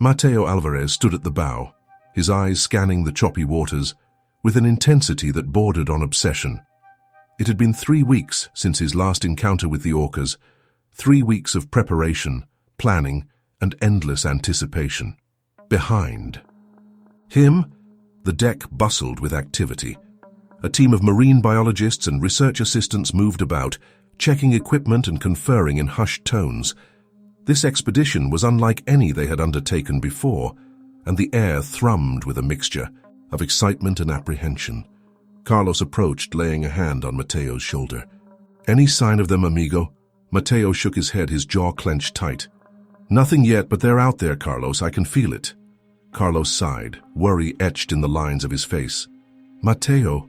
Mateo Alvarez stood at the bow, his eyes scanning the choppy waters with an intensity that bordered on obsession. It had been 3 weeks since his last encounter with the orcas, 3 weeks of preparation, planning, and endless anticipation. Behind him, the deck bustled with activity. A team of marine biologists and research assistants moved about, checking equipment and conferring in hushed tones. This expedition was unlike any they had undertaken before, and the air thrummed with a mixture of excitement and apprehension. Carlos approached, laying a hand on Mateo's shoulder. "Any sign of them, amigo?" Mateo shook his head, his jaw clenched tight. "Nothing yet, but they're out there, Carlos. I can feel it." Carlos sighed, worry etched in the lines of his face. "Mateo,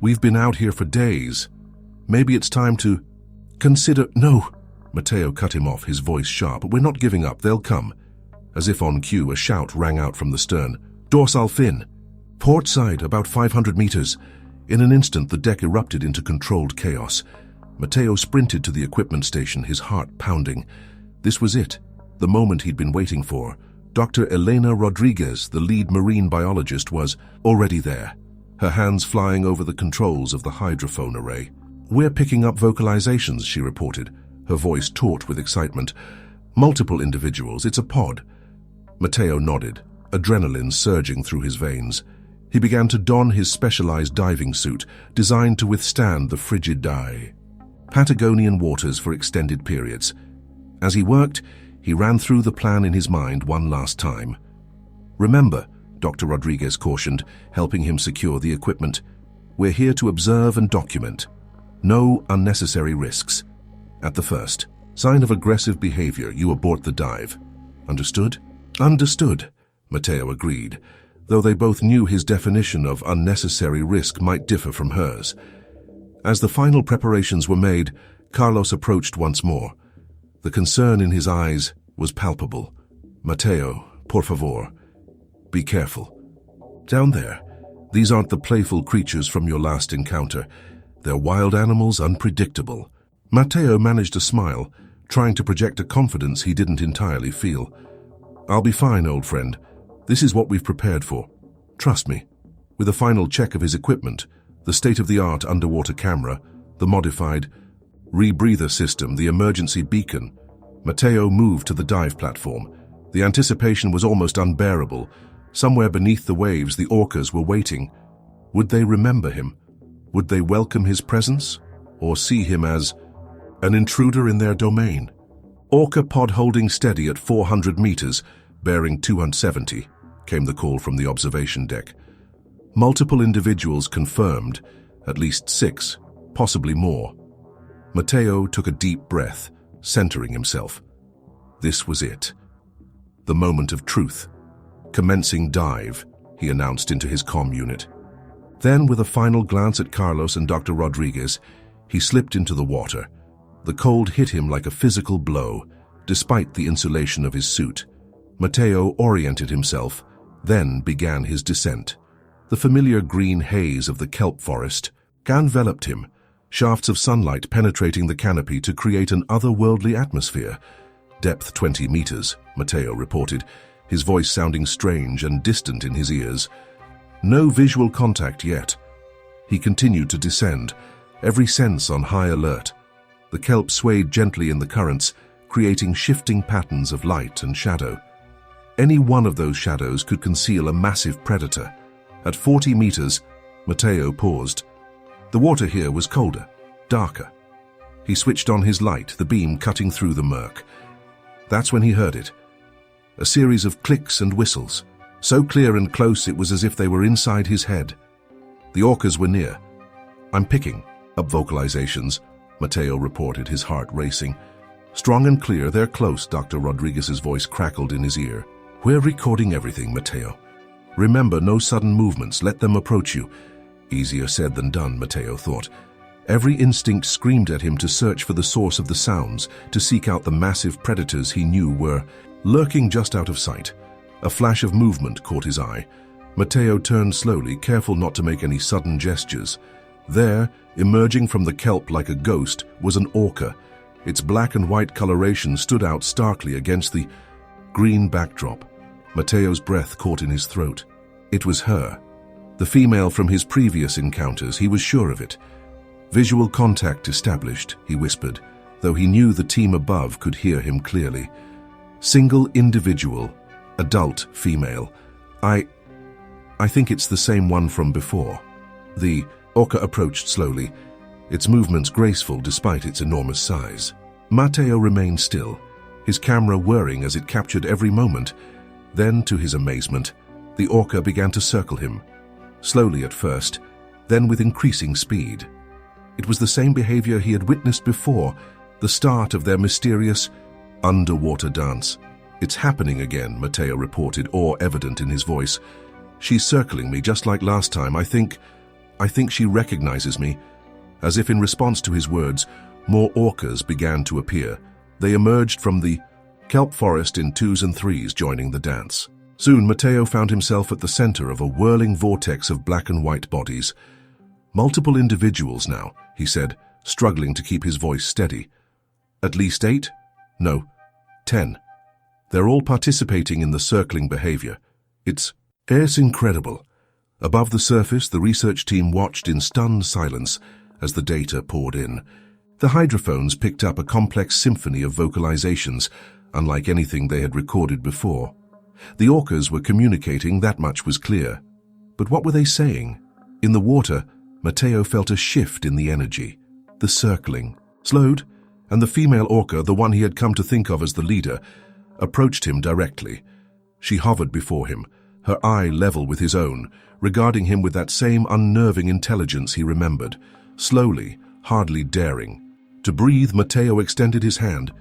we've been out here for days." Maybe it's time to consider— No! Matteo cut him off, his voice sharp. We're not giving up, they'll come. As if on cue, a shout rang out from the stern. Dorsal fin! Port side, about 500 meters. In an instant, the deck erupted into controlled chaos. Matteo sprinted to the equipment station, his heart pounding. This was it, the moment he'd been waiting for. Dr. Elena Rodriguez, the lead marine biologist, was already there, her hands flying over the controls of the hydrophone array. We're picking up vocalizations, she reported, her voice taut with excitement. Multiple individuals, it's a pod. Matteo nodded, adrenaline surging through his veins. He began to don his specialized diving suit, designed to withstand the frigid Patagonian waters for extended periods. As he worked, he ran through the plan in his mind one last time. Remember, Dr. Rodriguez cautioned, helping him secure the equipment, we're here to observe and document. No unnecessary risks. At the first sign of aggressive behavior, you abort the dive. Understood? Understood, Matteo agreed, though they both knew his definition of unnecessary risk might differ from hers. As the final preparations were made, Carlos approached once more. The concern in his eyes was palpable. Matteo, por favor, be careful. Down there, these aren't the playful creatures from your last encounter. They're wild animals, unpredictable. Matteo managed a smile, trying to project a confidence he didn't entirely feel. I'll be fine, old friend. This is what we've prepared for. Trust me. With a final check of his equipment, the state-of-the-art underwater camera, the modified rebreather system, the emergency beacon, Matteo moved to the dive platform. The anticipation was almost unbearable. Somewhere beneath the waves, the orcas were waiting. Would they remember him? Would they welcome his presence? Or see him as an intruder in their domain? Orca pod holding steady at 400 meters, bearing 270, came the call from the observation deck. Multiple individuals confirmed, at least 6, possibly more. Matteo took a deep breath, centering himself. This was it. The moment of truth. Commencing dive, he announced into his comm unit. Then, with a final glance at Carlos and Dr. Rodriguez, he slipped into the water. The cold hit him like a physical blow, despite the insulation of his suit. Matteo oriented himself, then began his descent. The familiar green haze of the kelp forest enveloped him, shafts of sunlight penetrating the canopy to create an otherworldly atmosphere. Depth 20 meters, Matteo reported, his voice sounding strange and distant in his ears. No visual contact yet. He continued to descend, every sense on high alert. The kelp swayed gently in the currents, creating shifting patterns of light and shadow. Any one of those shadows could conceal a massive predator. At 40 meters, Matteo paused. The water here was colder, darker. He switched on his light, the beam cutting through the murk. That's when he heard it. A series of clicks and whistles, so clear and close it was as if they were inside his head. The orcas were near. I'm picking up vocalizations, Matteo reported, his heart racing. Strong and clear, they're close, Dr. Rodriguez's voice crackled in his ear. We're recording everything, Matteo. Remember, no sudden movements, let them approach you. Easier said than done, Matteo thought. Every instinct screamed at him to search for the source of the sounds, to seek out the massive predators he knew were lurking just out of sight. A flash of movement caught his eye. Matteo turned slowly, careful not to make any sudden gestures. There, emerging from the kelp like a ghost, was an orca. Its black and white coloration stood out starkly against the green backdrop. Matteo's breath caught in his throat. It was her. The female from his previous encounters, he was sure of it. Visual contact established, he whispered, though he knew the team above could hear him clearly. Single individual, adult female. I think it's the same one from before. The orca approached slowly, its movements graceful despite its enormous size. Matteo remained still, his camera whirring as it captured every moment. Then, to his amazement, the orca began to circle him. Slowly at first, then with increasing speed. It was the same behavior he had witnessed before, the start of their mysterious underwater dance. It's happening again, Matteo reported, awe evident in his voice. She's circling me just like last time. I think she recognizes me. As if in response to his words, more orcas began to appear. They emerged from the kelp forest in twos and threes, joining the dance. Soon, Matteo found himself at the center of a whirling vortex of black and white bodies. "Multiple individuals now," he said, struggling to keep his voice steady. "At least 8? No, 10. They're all participating in the circling behavior. It's incredible." Above the surface, the research team watched in stunned silence as the data poured in. The hydrophones picked up a complex symphony of vocalizations, unlike anything they had recorded before. The orcas were communicating, that much was clear. But what were they saying? In the water, Matteo felt a shift in the energy. The circling slowed, and the female orca, the one he had come to think of as the leader, approached him directly. She hovered before him, her eye level with his own, regarding him with that same unnerving intelligence he remembered. Slowly, hardly daring to breathe, Matteo extended his hand.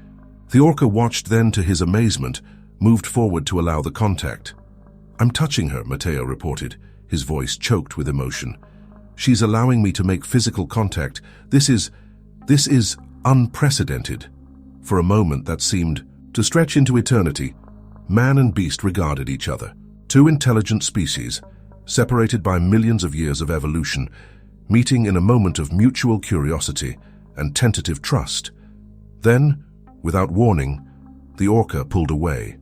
The orca watched, then, to his amazement, moved forward to allow the contact. "I'm touching her," Matteo reported, his voice choked with emotion. "She's allowing me to make physical contact. This is unprecedented." For a moment that seemed to stretch into eternity, man and beast regarded each other. Two intelligent species, separated by millions of years of evolution, meeting in a moment of mutual curiosity and tentative trust. Then, without warning, the orca pulled away.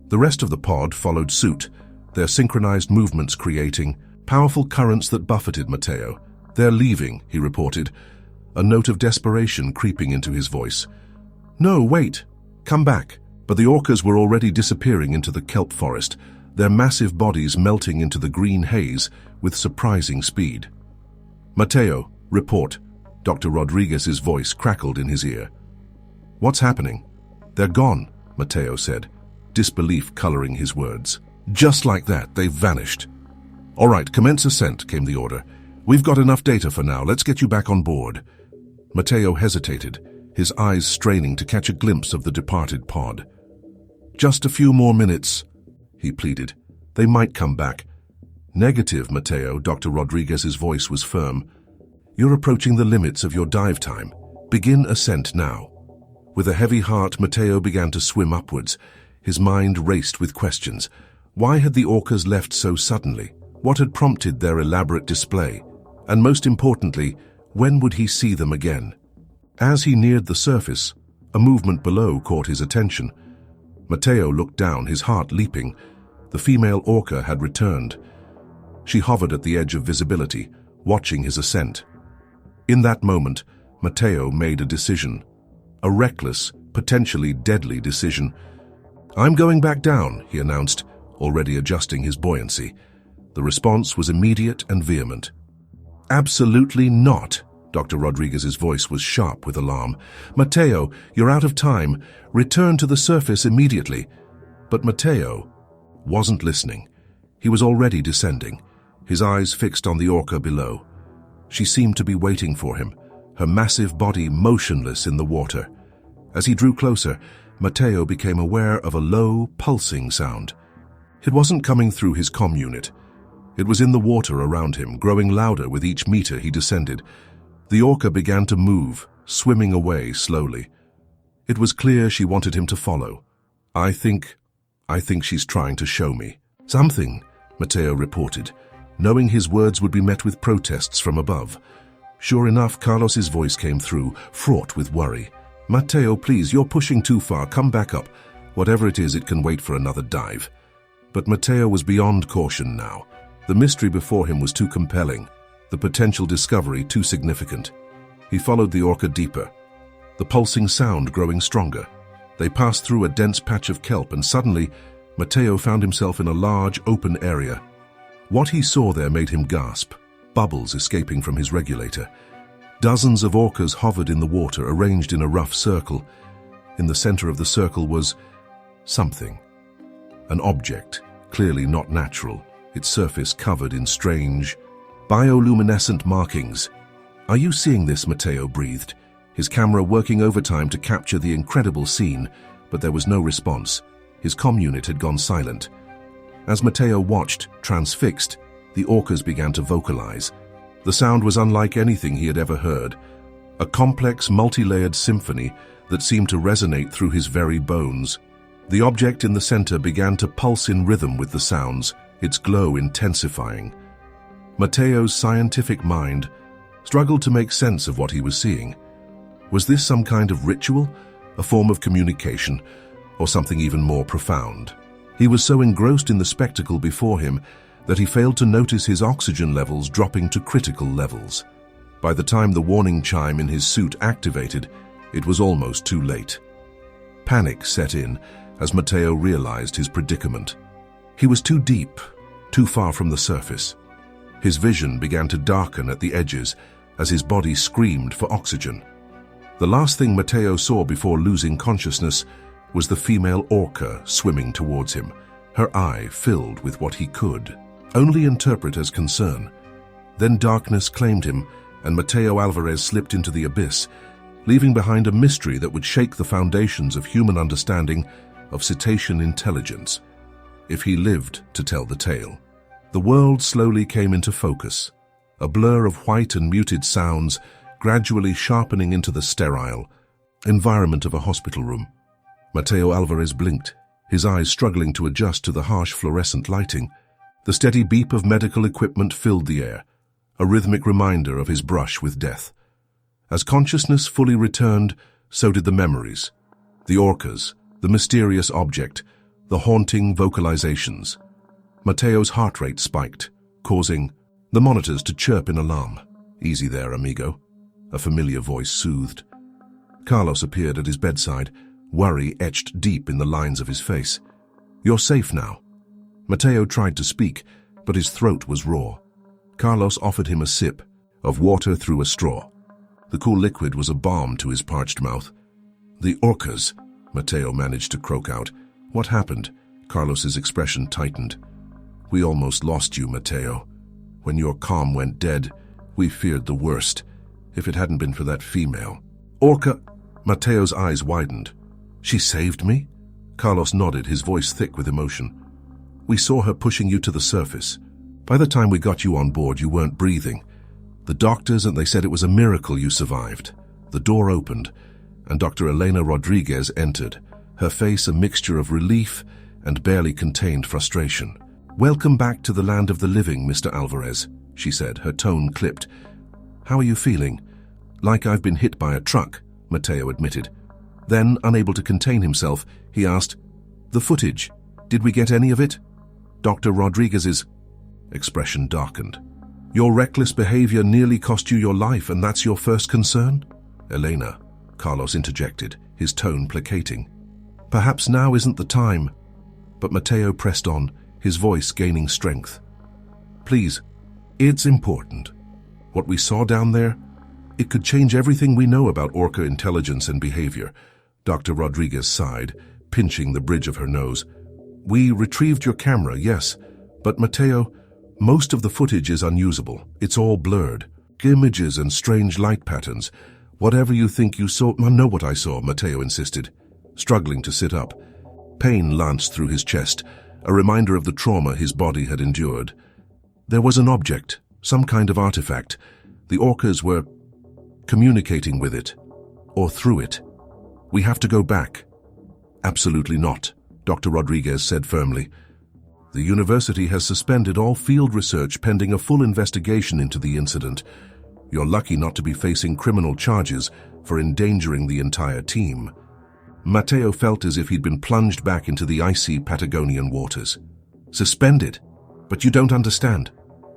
The rest of the pod followed suit, their synchronized movements creating powerful currents that buffeted Matteo. "They're leaving," he reported, a note of desperation creeping into his voice. "No, wait. Come back." But the orcas were already disappearing into the kelp forest, their massive bodies melting into the green haze with surprising speed. "Matteo, report." Dr. Rodriguez's voice crackled in his ear. "What's happening?" "They're gone," Matteo said, disbelief coloring his words. "Just like that, they've vanished." "All right, commence ascent," came the order. "We've got enough data for now. Let's get you back on board." Matteo hesitated, his eyes straining to catch a glimpse of the departed pod. "Just a few more minutes," he pleaded. "They might come back." "Negative, Matteo," Dr. Rodriguez's voice was firm. "You're approaching the limits of your dive time. Begin ascent now." With a heavy heart, Matteo began to swim upwards. His mind raced with questions. Why had the orcas left so suddenly? What had prompted their elaborate display? And most importantly, when would he see them again? As he neared the surface, a movement below caught his attention. Matteo looked down, his heart leaping. The female orca had returned. She hovered at the edge of visibility, watching his ascent. In that moment, Matteo made a decision. A reckless, potentially deadly decision. "I'm going back down," he announced, already adjusting his buoyancy. The response was immediate and vehement. "Absolutely not." Dr. Rodriguez's voice was sharp with alarm. "Matteo, you're out of time. Return to the surface immediately." But Matteo wasn't listening. He was already descending, his eyes fixed on the orca below. She seemed to be waiting for him, her massive body motionless in the water. As he drew closer, Matteo became aware of a low, pulsing sound. It wasn't coming through his comm unit. It was in the water around him, growing louder with each meter he descended. The orca began to move, swimming away slowly. It was clear she wanted him to follow. I think she's trying to show me something," Matteo reported, knowing his words would be met with protests from above. Sure enough, Carlos's voice came through, fraught with worry. "Matteo, please, you're pushing too far. Come back up. Whatever it is, it can wait for another dive." But Matteo was beyond caution now. The mystery before him was too compelling, the potential discovery too significant. He followed the orca deeper, the pulsing sound growing stronger. They passed through a dense patch of kelp, and suddenly, Matteo found himself in a large, open area. What he saw there made him gasp, bubbles escaping from his regulator. Dozens of orcas hovered in the water, arranged in a rough circle. In the center of the circle was something. An object, clearly not natural, its surface covered in strange, bioluminescent markings. "Are you seeing this?" Matteo breathed, his camera working overtime to capture the incredible scene, but there was no response. His comm unit had gone silent. As Matteo watched, transfixed, the orcas began to vocalize. The sound was unlike anything he had ever heard, a complex, multi-layered symphony that seemed to resonate through his very bones. The object in the center began to pulse in rhythm with the sounds, its glow intensifying. Matteo's scientific mind struggled to make sense of what he was seeing. Was this some kind of ritual, a form of communication, or something even more profound? He was so engrossed in the spectacle before him that he failed to notice his oxygen levels dropping to critical levels. By the time the warning chime in his suit activated, it was almost too late. Panic set in as Matteo realized his predicament. He was too deep, too far from the surface. His vision began to darken at the edges as his body screamed for oxygen. The last thing Matteo saw before losing consciousness was the female Orca swimming towards him, her eye filled with what he could only interpret as concern. Then darkness claimed him, and Matteo Alvarez slipped into the abyss, leaving behind a mystery that would shake the foundations of human understanding of cetacean intelligence, if he lived to tell the tale. The world slowly came into focus, a blur of white and muted sounds gradually sharpening into the sterile environment of a hospital room. Matteo Alvarez blinked, his eyes struggling to adjust to the harsh fluorescent lighting. The steady beep of medical equipment filled the air, a rhythmic reminder of his brush with death. As consciousness fully returned, so did the memories. The orcas, the mysterious object, the haunting vocalizations. Matteo's heart rate spiked, causing the monitors to chirp in alarm. "Easy there, amigo," a familiar voice soothed. Carlos appeared at his bedside, worry etched deep in the lines of his face. "You're safe now." Matteo tried to speak, but his throat was raw. Carlos offered him a sip of water through a straw. The cool liquid was a balm to his parched mouth. "The orcas," Matteo managed to croak out. "What happened?" Carlos's expression tightened. "We almost lost you, Matteo. When your comm went dead, we feared the worst, if it hadn't been for that female." "Orca?" Matteo's eyes widened. "She saved me?" Carlos nodded, his voice thick with emotion. "We saw her pushing you to the surface. By the time we got you on board, you weren't breathing. The doctors, and they said it was a miracle you survived." The door opened, and Dr. Elena Rodriguez entered, her face a mixture of relief and barely contained frustration. "Welcome back to the land of the living, Mr. Alvarez," she said, her tone clipped. "How are you feeling?" "Like I've been hit by a truck," Matteo admitted. Then, unable to contain himself, he asked, "The footage, did we get any of it?" Dr. Rodriguez's expression darkened. "Your reckless behavior nearly cost you your life, and that's your first concern?" "Elena," Carlos interjected, his tone placating. "Perhaps now isn't the time." But Matteo pressed on, his voice gaining strength. "Please, it's important. What we saw down there, it could change everything we know about Orca intelligence and behavior." Dr. Rodriguez sighed, pinching the bridge of her nose. "We retrieved your camera, yes, but Matteo, most of the footage is unusable. It's all blurred. Images and strange light patterns. Whatever you think you saw—" "I know what I saw," Matteo insisted, struggling to sit up. Pain lanced through his chest, a reminder of the trauma his body had endured. "There was an object, some kind of artifact. The orcas were communicating with it, or through it. We have to go back." "Absolutely not," Dr. Rodriguez said firmly. "The university has suspended all field research pending a full investigation into the incident. You're lucky not to be facing criminal charges for endangering the entire team." Matteo felt as if he'd been plunged back into the icy Patagonian waters. "Suspended? But you don't understand.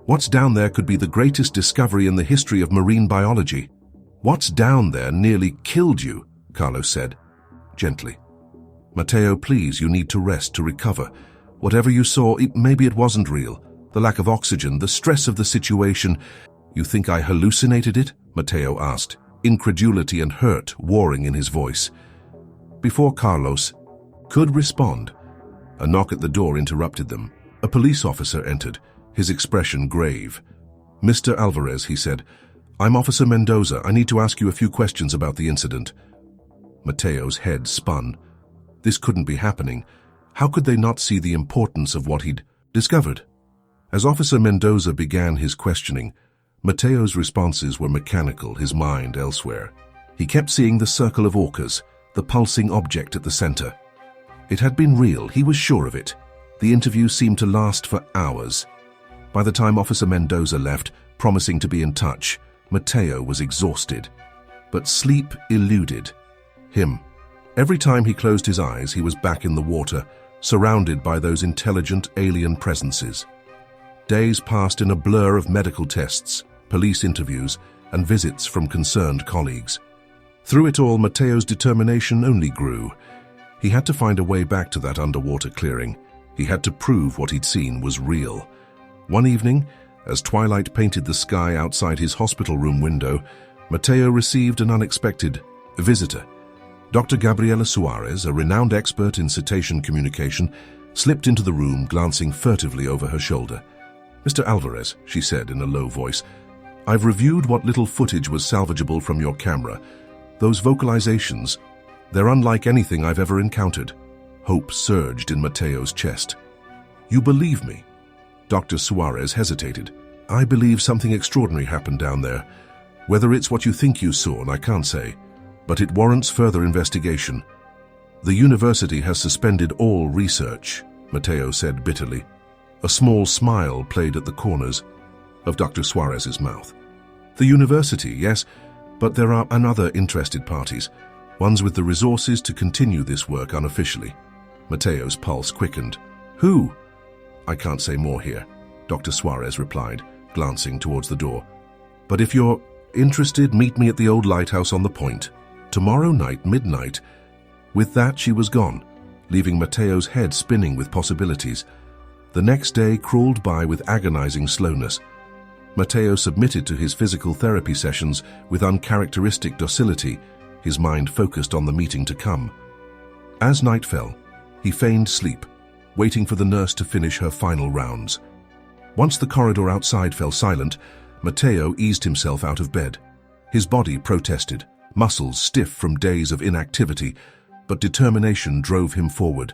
What's down there could be the greatest discovery in the history of marine biology. What's down there nearly killed you," Carlos said, gently. "Matteo, please, you need to rest, to recover. Whatever you saw, maybe it wasn't real. The lack of oxygen, the stress of the situation." "You think I hallucinated it?" Matteo asked, incredulity and hurt warring in his voice. Before Carlos could respond, a knock at the door interrupted them. A police officer entered, his expression grave. "Mr. Alvarez," he said, "I'm Officer Mendoza. I need to ask you a few questions about the incident." Matteo's head spun. This couldn't be happening. How could they not see the importance of what he'd discovered? As Officer Mendoza began his questioning, Mateo's responses were mechanical, his mind elsewhere. He kept seeing the circle of Orcas, the pulsing object at the center. It had been real, he was sure of it. The interview seemed to last for hours. By the time Officer Mendoza left, promising to be in touch, Mateo was exhausted. But sleep eluded him. Every time he closed his eyes, he was back in the water, surrounded by those intelligent alien presences. Days passed in a blur of medical tests, police interviews, and visits from concerned colleagues. Through it all, Mateo's determination only grew. He had to find a way back to that underwater clearing. He had to prove what he'd seen was real. One evening, as twilight painted the sky outside his hospital room window, Mateo received an unexpected visitor. Dr. Gabriela Suarez, a renowned expert in cetacean communication, slipped into the room, glancing furtively over her shoulder. "Mr. Alvarez," she said in a low voice, "I've reviewed what little footage was salvageable from your camera. Those vocalizations, they're unlike anything I've ever encountered." Hope surged in Mateo's chest. "You believe me?" Dr. Suarez hesitated. "I believe something extraordinary happened down there. Whether it's what you think you saw, I can't say, but it warrants further investigation. The university has suspended all research," Mateo said bitterly. A small smile played at the corners of Dr. Suarez's mouth. "The university, yes, but there are other interested parties, ones with the resources to continue this work unofficially." Mateo's pulse quickened. "Who?" "I can't say more here," Dr. Suarez replied, glancing towards the door. "But if you're interested, meet me at the old lighthouse on the point. Tomorrow night, midnight." With that, she was gone, leaving Mateo's head spinning with possibilities. The next day crawled by with agonizing slowness. Mateo submitted to his physical therapy sessions with uncharacteristic docility, his mind focused on the meeting to come. As night fell, he feigned sleep, waiting for the nurse to finish her final rounds. Once the corridor outside fell silent, Mateo eased himself out of bed. His body protested, muscles stiff from days of inactivity, but determination drove him forward.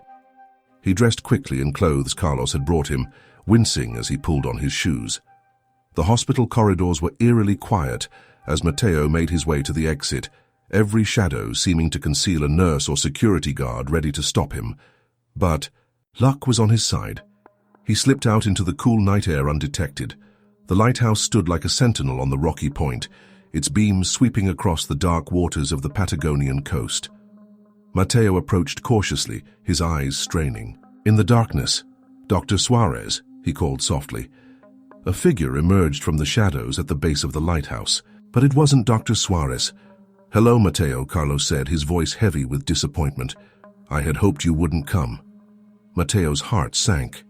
He dressed quickly in clothes Carlos had brought him, wincing as he pulled on his shoes. The hospital corridors were eerily quiet as Mateo made his way to the exit, every shadow seeming to conceal a nurse or security guard ready to stop him. But luck was on his side. He slipped out into the cool night air undetected. The lighthouse stood like a sentinel on the rocky point, its beams sweeping across the dark waters of the Patagonian coast. Mateo approached cautiously, his eyes straining. In the darkness, "Dr. Suarez," he called softly. A figure emerged from the shadows at the base of the lighthouse, but it wasn't Dr. Suarez. "Hello, Mateo," Carlos said, his voice heavy with disappointment. "I had hoped you wouldn't come." Mateo's heart sank.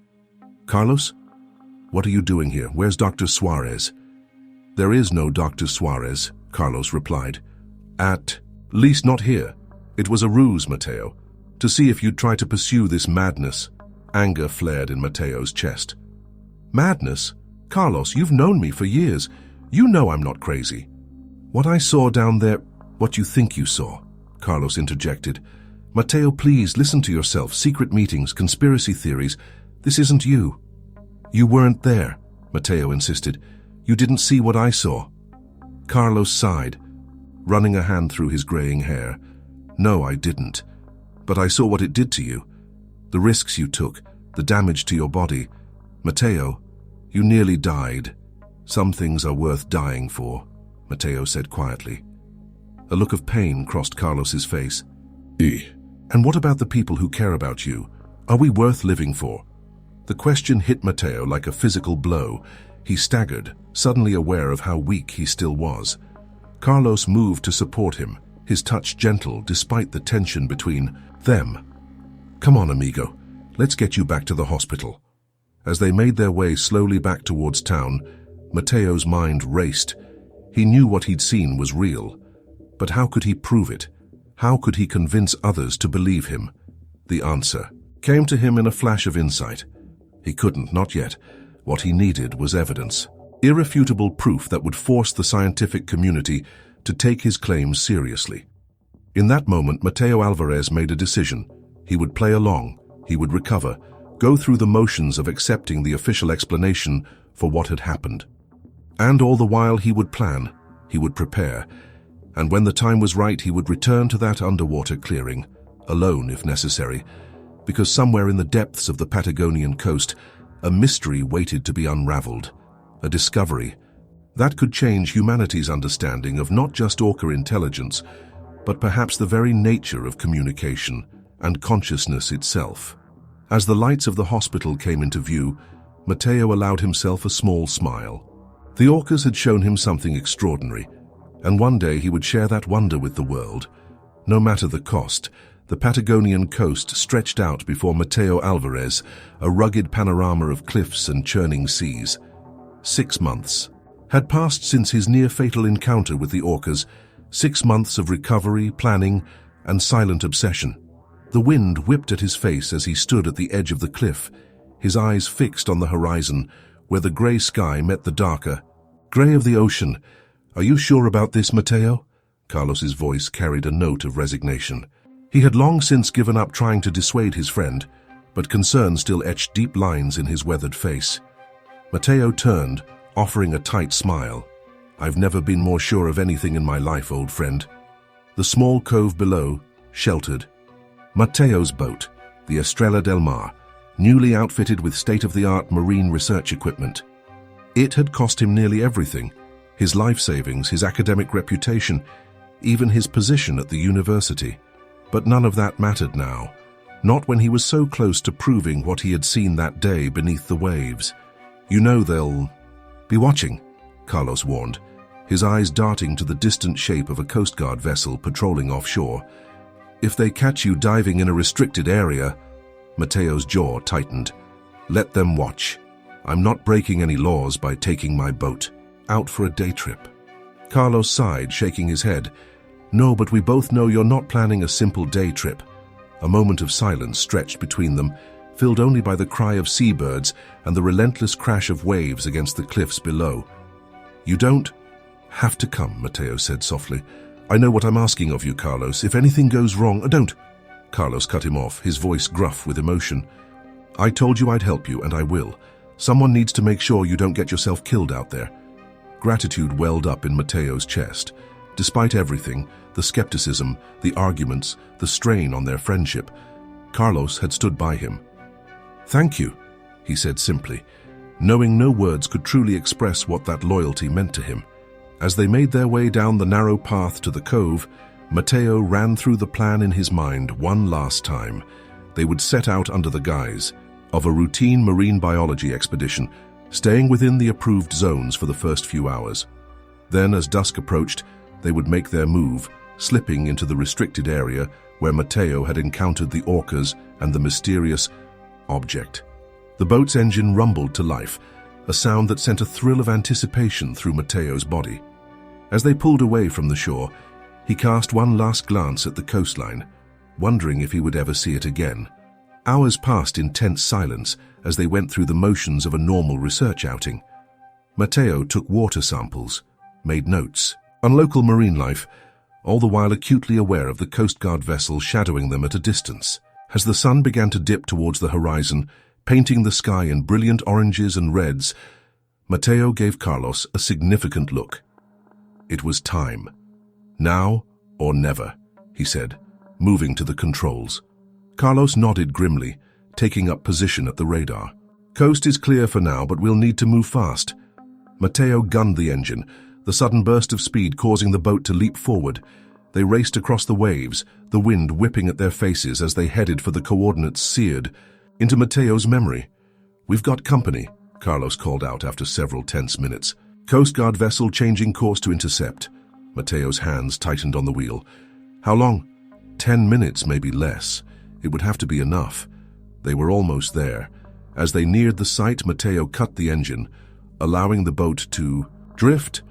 "Carlos? What are you doing here? Where's Dr. Suarez?" "There is no Dr. Suarez," Carlos replied. "At least not here. It was a ruse, Mateo, to see if you'd try to pursue this madness." Anger flared in Mateo's chest. "Madness? Carlos, you've known me for years. You know I'm not crazy." "What I saw down there, what you think you saw," Carlos interjected. "Mateo, please, listen to yourself. Secret meetings, conspiracy theories. This isn't you." "You weren't there," Mateo insisted. "You didn't see what I saw." Carlos sighed, running a hand through his graying hair. "No, I didn't. But I saw what it did to you. The risks you took, the damage to your body. Mateo, you nearly died. Some things are worth dying for," Mateo said quietly. A look of pain crossed Carlos's face. "And what about the people who care about you? Are we worth living for?" The question hit Mateo like a physical blow. He staggered, suddenly aware of how weak he still was. Carlos moved to support him, his touch gentle despite the tension between them. "Come on, amigo. Let's get you back to the hospital." As they made their way slowly back towards town, Mateo's mind raced. He knew what he'd seen was real. But how could he prove it? How could he convince others to believe him? The answer came to him in a flash of insight. He couldn't, not yet. What he needed was evidence. Irrefutable proof that would force the scientific community to take his claims seriously. In that moment, Mateo Alvarez made a decision. He would play along. He would recover, go through the motions of accepting the official explanation for what had happened. And all the while he would plan, he would prepare, and when the time was right he would return to that underwater clearing, alone if necessary, because somewhere in the depths of the Patagonian coast, a mystery waited to be unraveled, a discovery that could change humanity's understanding of not just Orca intelligence, but perhaps the very nature of communication and consciousness itself. As the lights of the hospital came into view, Matteo allowed himself a small smile. The Orcas had shown him something extraordinary, and one day he would share that wonder with the world. No matter the cost, the Patagonian coast stretched out before Matteo Alvarez, a rugged panorama of cliffs and churning seas. 6 months had passed since his near-fatal encounter with the Orcas, 6 months of recovery, planning, and silent obsession. The wind whipped at his face as he stood at the edge of the cliff, his eyes fixed on the horizon, where the grey sky met the darker grey of the ocean. "Are you sure about this, Matteo?" Carlos's voice carried a note of resignation. He had long since given up trying to dissuade his friend, but concern still etched deep lines in his weathered face. Matteo turned, offering a tight smile. "I've never been more sure of anything in my life, old friend." The small cove below, sheltered. Matteo's boat, the Estrella del Mar, newly outfitted with state-of-the-art marine research equipment. It had cost him nearly everything: his life savings, his academic reputation, even his position at the university. But none of that mattered now, not when he was so close to proving what he had seen that day beneath the waves. "You know they'll be watching," Carlos warned, his eyes darting to the distant shape of a Coast Guard vessel patrolling offshore. "If they catch you diving in a restricted area..." Matteo's jaw tightened. "Let them watch. I'm not breaking any laws by taking my boat out for a day trip." Carlos sighed, shaking his head. "No, but we both know you're not planning a simple day trip." A moment of silence stretched between them, filled only by the cry of seabirds and the relentless crash of waves against the cliffs below. "You don't have to come," Matteo said softly. "I know what I'm asking of you, Carlos. If anything goes wrong..." "Don't!" Carlos cut him off, his voice gruff with emotion. "I told you I'd help you, and I will. Someone needs to make sure you don't get yourself killed out there." Gratitude welled up in Matteo's chest. Despite everything, the skepticism, the arguments, the strain on their friendship, Carlos had stood by him. "Thank you," he said simply, knowing no words could truly express what that loyalty meant to him. As they made their way down the narrow path to the cove, Matteo ran through the plan in his mind one last time. They would set out under the guise of a routine marine biology expedition, staying within the approved zones for the first few hours. Then, as dusk approached, they would make their move, slipping into the restricted area where Matteo had encountered the Orcas and the mysterious object. The boat's engine rumbled to life, a sound that sent a thrill of anticipation through Matteo's body. As they pulled away from the shore, he cast one last glance at the coastline, wondering if he would ever see it again. Hours passed in tense silence as they went through the motions of a normal research outing. Matteo took water samples, made notes on local marine life, all the while acutely aware of the Coast Guard vessel shadowing them at a distance. As the sun began to dip towards the horizon, painting the sky in brilliant oranges and reds, Matteo gave Carlos a significant look. It was time. "Now or never," he said, moving to the controls. Carlos nodded grimly, taking up position at the radar. "Coast is clear for now, but we'll need to move fast." Matteo gunned the engine, the sudden burst of speed causing the boat to leap forward. They raced across the waves, the wind whipping at their faces as they headed for the coordinates seared into Matteo's memory. "We've got company," Carlos called out after several tense minutes. "Coast Guard vessel changing course to intercept." Matteo's hands tightened on the wheel. "How long?" 10 minutes, maybe less. It would have to be enough. They were almost there. As they neared the site, Matteo cut the engine, allowing the boat to drift.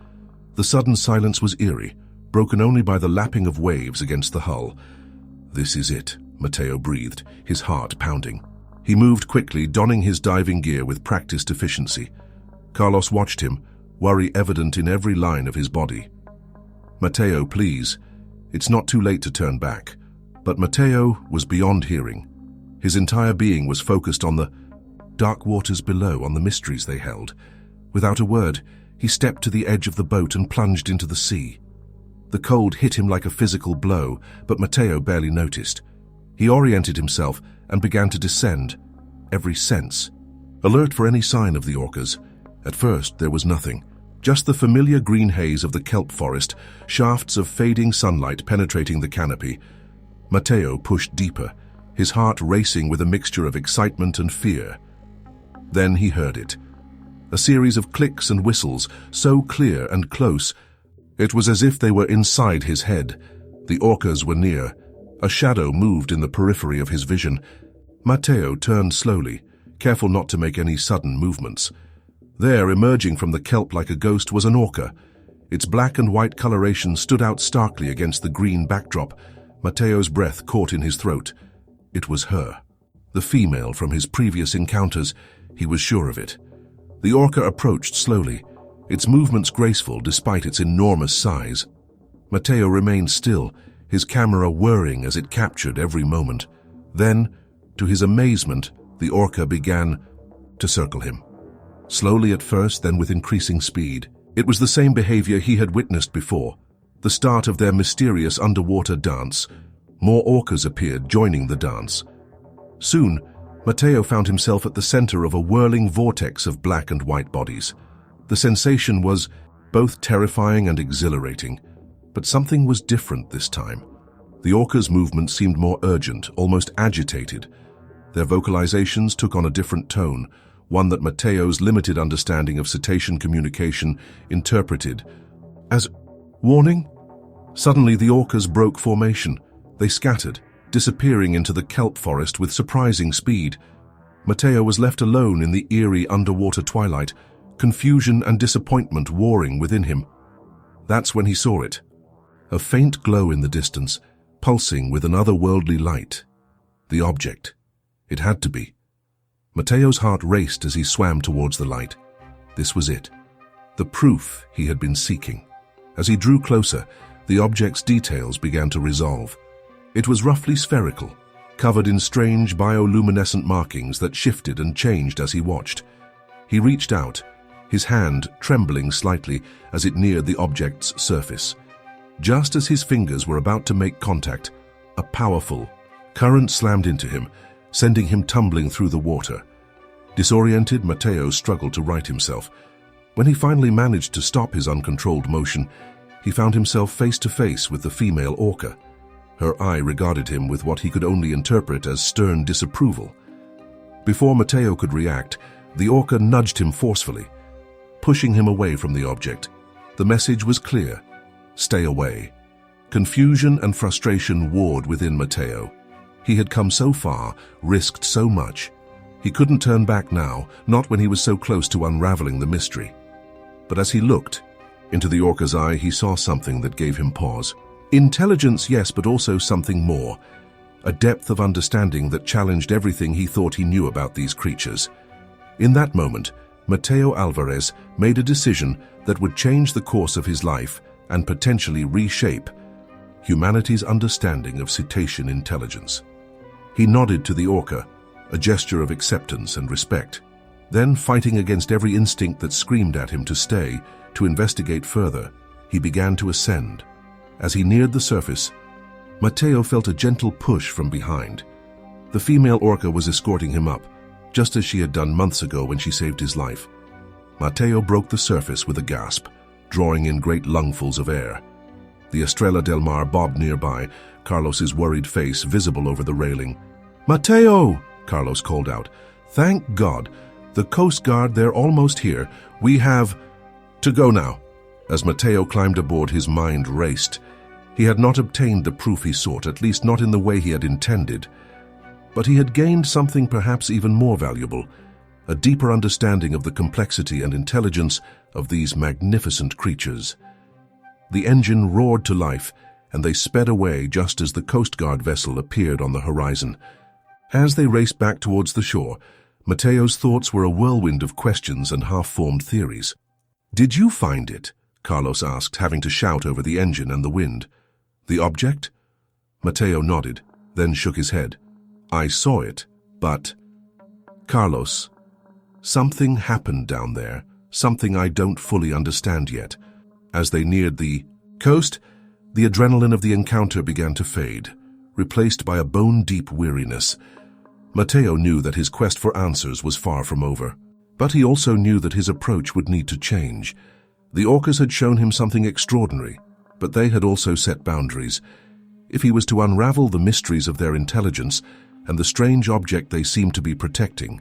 The sudden silence was eerie, broken only by the lapping of waves against the hull. "This is it," Matteo breathed, his heart pounding. He moved quickly, donning his diving gear with practiced efficiency. Carlos watched him, worry evident in every line of his body. "Matteo, please. It's not too late to turn back." But Matteo was beyond hearing. His entire being was focused on the dark waters below, on the mysteries they held. Without a word, He stepped to the edge of the boat and plunged into the sea. The cold hit him like a physical blow, but Matteo barely noticed. He oriented himself and began to descend, every sense alert for any sign of the orcas. At first, there was nothing, just the familiar green haze of the kelp forest, shafts of fading sunlight penetrating the canopy. Matteo pushed deeper, his heart racing with a mixture of excitement and fear. Then he heard it. A series of clicks and whistles, so clear and close, it was as if they were inside his head. The orcas were near. A shadow moved in the periphery of his vision. Matteo turned slowly, careful not to make any sudden movements. There, emerging from the kelp like a ghost, was an orca. Its black and white coloration stood out starkly against the green backdrop. Matteo's breath caught in his throat. It was her. The female from his previous encounters. He was sure of it. The orca approached slowly, its movements graceful despite its enormous size. Matteo remained still, his camera whirring as it captured every moment. Then, to his amazement, the orca began to circle him. Slowly at first, then with increasing speed. It was the same behavior he had witnessed before, the start of their mysterious underwater dance. More orcas appeared, joining the dance. Soon, Matteo found himself at the center of a whirling vortex of black and white bodies. The sensation was both terrifying and exhilarating, but something was different this time. The orcas' movement seemed more urgent, almost agitated. Their vocalizations took on a different tone, one that Matteo's limited understanding of cetacean communication interpreted as warning. Suddenly, the orcas broke formation. They scattered, disappearing into the kelp forest with surprising speed. Matteo was left alone in the eerie underwater twilight, confusion and disappointment warring within him. That's when he saw it. A faint glow in the distance, pulsing with an otherworldly light. The object. It had to be. Matteo's heart raced as he swam towards the light. This was it. The proof he had been seeking. As he drew closer, the object's details began to resolve. It was roughly spherical, covered in strange bioluminescent markings that shifted and changed as he watched. He reached out, his hand trembling slightly as it neared the object's surface. Just as his fingers were about to make contact, a powerful current slammed into him, sending him tumbling through the water. Disoriented, Matteo struggled to right himself. When he finally managed to stop his uncontrolled motion, he found himself face to face with the female orca. Her eye regarded him with what he could only interpret as stern disapproval. Before Matteo could react, the orca nudged him forcefully, pushing him away from the object. The message was clear: stay away. Confusion and frustration warred within Matteo. He had come so far, risked so much. He couldn't turn back now, not when he was so close to unraveling the mystery. But as he looked into the orca's eye, he saw something that gave him pause. Intelligence, yes, but also something more. A depth of understanding that challenged everything he thought he knew about these creatures. In that moment, Matteo Alvarez made a decision that would change the course of his life and potentially reshape humanity's understanding of cetacean intelligence. He nodded to the orca, a gesture of acceptance and respect. Then, fighting against every instinct that screamed at him to stay, to investigate further, he began to ascend. As he neared the surface, Matteo felt a gentle push from behind. The female orca was escorting him up, just as she had done months ago when she saved his life. Matteo broke the surface with a gasp, drawing in great lungfuls of air. The Estrella del Mar bobbed nearby, Carlos's worried face visible over the railing. "Matteo!" Carlos called out. "Thank God! The Coast Guard, they're almost here. We have to go now." As Matteo climbed aboard, his mind raced. He had not obtained the proof he sought, at least not in the way he had intended. But he had gained something perhaps even more valuable, a deeper understanding of the complexity and intelligence of these magnificent creatures. The engine roared to life, and they sped away just as the Coast Guard vessel appeared on the horizon. As they raced back towards the shore, Matteo's thoughts were a whirlwind of questions and half-formed theories. "Did you find it?" Carlos asked, having to shout over the engine and the wind. "The object?" Matteo nodded, then shook his head. "I saw it, but—" "Carlos, something happened down there, something I don't fully understand yet. As they neared the coast, the adrenaline of the encounter began to fade, replaced by a bone-deep weariness. Matteo knew that his quest for answers was far from over, but he also knew that his approach would need to change. The Orcas had shown him something extraordinary, but they had also set boundaries. If he was to unravel the mysteries of their intelligence and the strange object they seemed to be protecting,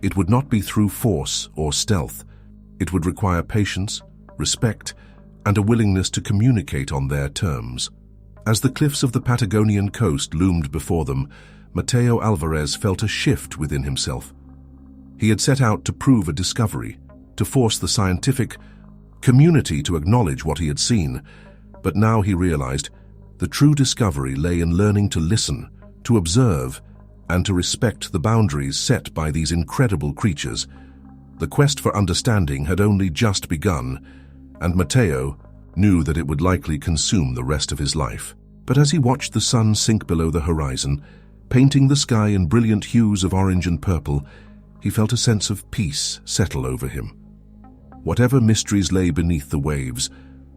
it would not be through force or stealth. It would require patience, respect, and a willingness to communicate on their terms. As the cliffs of the Patagonian coast loomed before them, Matteo Alvarez felt a shift within himself. He had set out to prove a discovery, to force the scientific community to acknowledge what he had seen, but now he realized the true discovery lay in learning to listen, to observe, and to respect the boundaries set by these incredible creatures. The quest for understanding had only just begun, and Matteo knew that it would likely consume the rest of his life. But as he watched the sun sink below the horizon, painting the sky in brilliant hues of orange and purple, he felt a sense of peace settle over him. Whatever mysteries lay beneath the waves,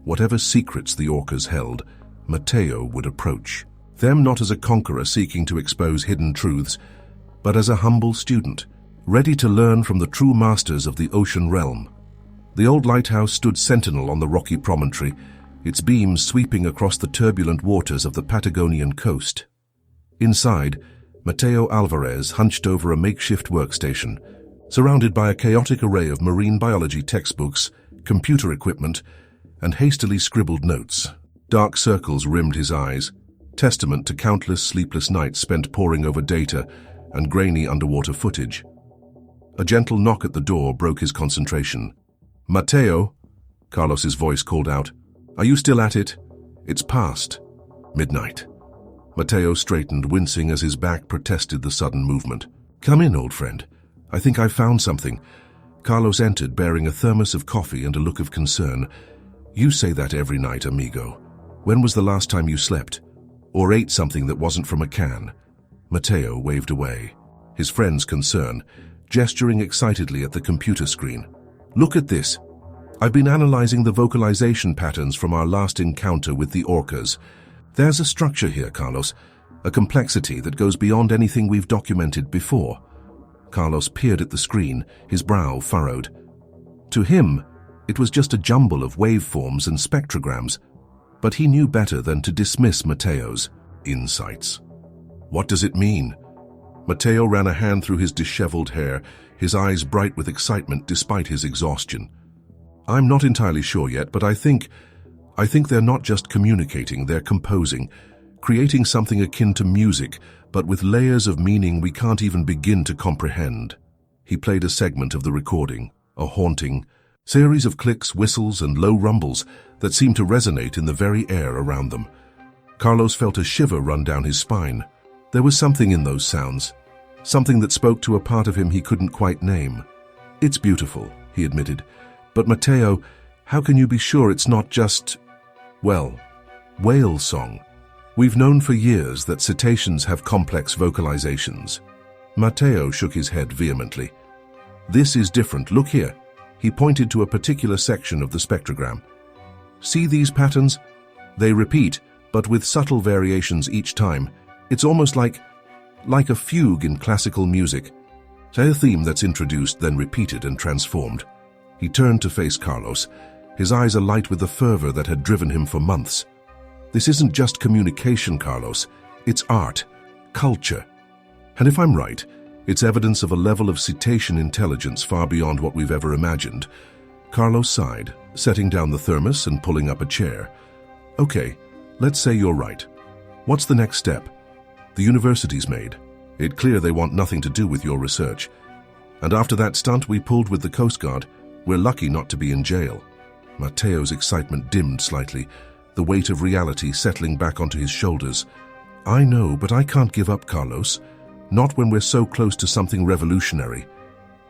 whatever secrets the Orcas held, Matteo would approach them not as a conqueror seeking to expose hidden truths, but as a humble student, ready to learn from the true masters of the ocean realm. The old lighthouse stood sentinel on the rocky promontory, its beams sweeping across the turbulent waters of the Patagonian coast. Inside, Matteo Alvarez hunched over a makeshift workstation, surrounded by a chaotic array of marine biology textbooks, computer equipment, and hastily scribbled notes. Dark circles rimmed his eyes, testament to countless sleepless nights spent poring over data and grainy underwater footage. A gentle knock at the door broke his concentration. "Matteo," Carlos's voice called out. "Are you still at it? It's past midnight." Matteo straightened, wincing as his back protested the sudden movement. "Come in, old friend. I think I've found something." Carlos entered, bearing a thermos of coffee and a look of concern. "You say that every night, amigo. When was the last time you slept? Or ate something that wasn't from a can?" Matteo waved away, his friend's concern, gesturing excitedly at the computer screen. "Look at this. I've been analyzing the vocalization patterns from our last encounter with the Orcas. There's a structure here, Carlos, a complexity that goes beyond anything we've documented before." Carlos peered at the screen, his brow furrowed. To him, it was just a jumble of waveforms and spectrograms, but he knew better than to dismiss Matteo's insights. "What does it mean?" Matteo ran a hand through his disheveled hair, his eyes bright with excitement despite his exhaustion. "I'm not entirely sure yet, but I think they're not just communicating, they're composing, creating something akin to music, but with layers of meaning we can't even begin to comprehend." He played a segment of the recording, a haunting series of clicks, whistles, and low rumbles that seemed to resonate in the very air around them. Carlos felt a shiver run down his spine. There was something in those sounds, something that spoke to a part of him he couldn't quite name. "It's beautiful," he admitted. "But Matteo, how can you be sure it's not just, well, whale song? We've known for years that cetaceans have complex vocalizations." Matteo shook his head vehemently. "This is different. Look here." He pointed to a particular section of the spectrogram. "See these patterns? They repeat, but with subtle variations each time. It's almost like a fugue in classical music. Say a theme that's introduced, then repeated and transformed." He turned to face Carlos, his eyes alight with the fervor that had driven him for months. "This isn't just communication, Carlos. It's art, culture. And if I'm right, it's evidence of a level of cetacean intelligence far beyond what we've ever imagined." Carlos sighed, setting down the thermos and pulling up a chair. "Okay, let's say you're right. What's the next step?" "The university's made. It's clear they want nothing to do with your research. And after that stunt we pulled with the Coast Guard, we're lucky not to be in jail." Matteo's excitement dimmed slightly, the weight of reality settling back onto his shoulders. "I know, but I can't give up, Carlos. Not when we're so close to something revolutionary."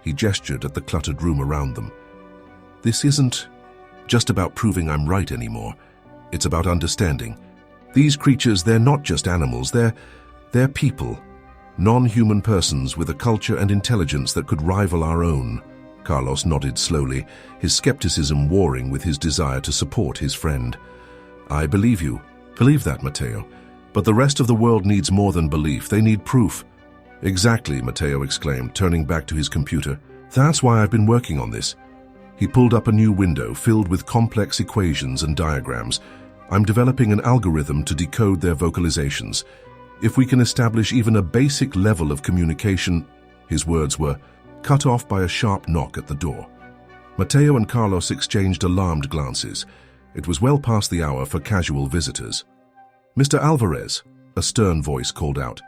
He gestured at the cluttered room around them. "This isn't just about proving I'm right anymore. It's about understanding. These creatures, they're not just animals, they're people. Non-human persons with a culture and intelligence that could rival our own." Carlos nodded slowly, his skepticism warring with his desire to support his friend. I believe you. Believe that, Mateo. But the rest of the world needs more than belief. They need proof. Exactly, Mateo exclaimed, turning back to his computer. That's why I've been working on this. He pulled up a new window filled with complex equations and diagrams. I'm developing an algorithm to decode their vocalizations. If we can establish even a basic level of communication, his words were cut off by a sharp knock at the door. Mateo and Carlos exchanged alarmed glances. It was well past the hour for casual visitors. Mr. Alvarez, a stern voice called out.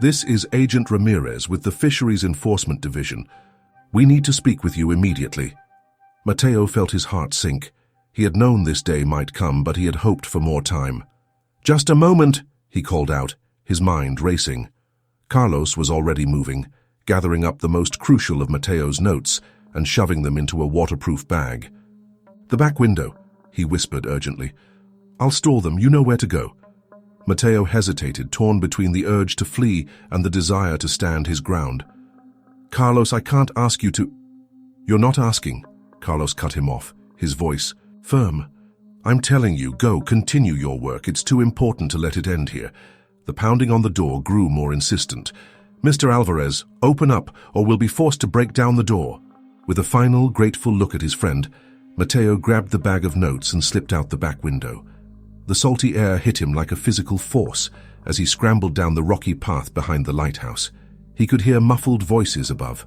This is Agent Ramirez with the Fisheries Enforcement Division. We need to speak with you immediately. Mateo felt his heart sink. He had known this day might come, but he had hoped for more time. Just a moment, he called out, his mind racing. Carlos was already moving, gathering up the most crucial of Mateo's notes and shoving them into a waterproof bag. The back window, he whispered urgently. I'll store them, you know where to go. Mateo hesitated, torn between the urge to flee and the desire to stand his ground. Carlos, I can't ask you to... You're not asking, Carlos cut him off, his voice firm. I'm telling you, go, continue your work. It's too important to let it end here. The pounding on the door grew more insistent. Mr. Alvarez, open up, or we'll be forced to break down the door. With a final, grateful look at his friend, Mateo grabbed the bag of notes and slipped out the back window. The salty air hit him like a physical force as he scrambled down the rocky path behind the lighthouse. He could hear muffled voices above,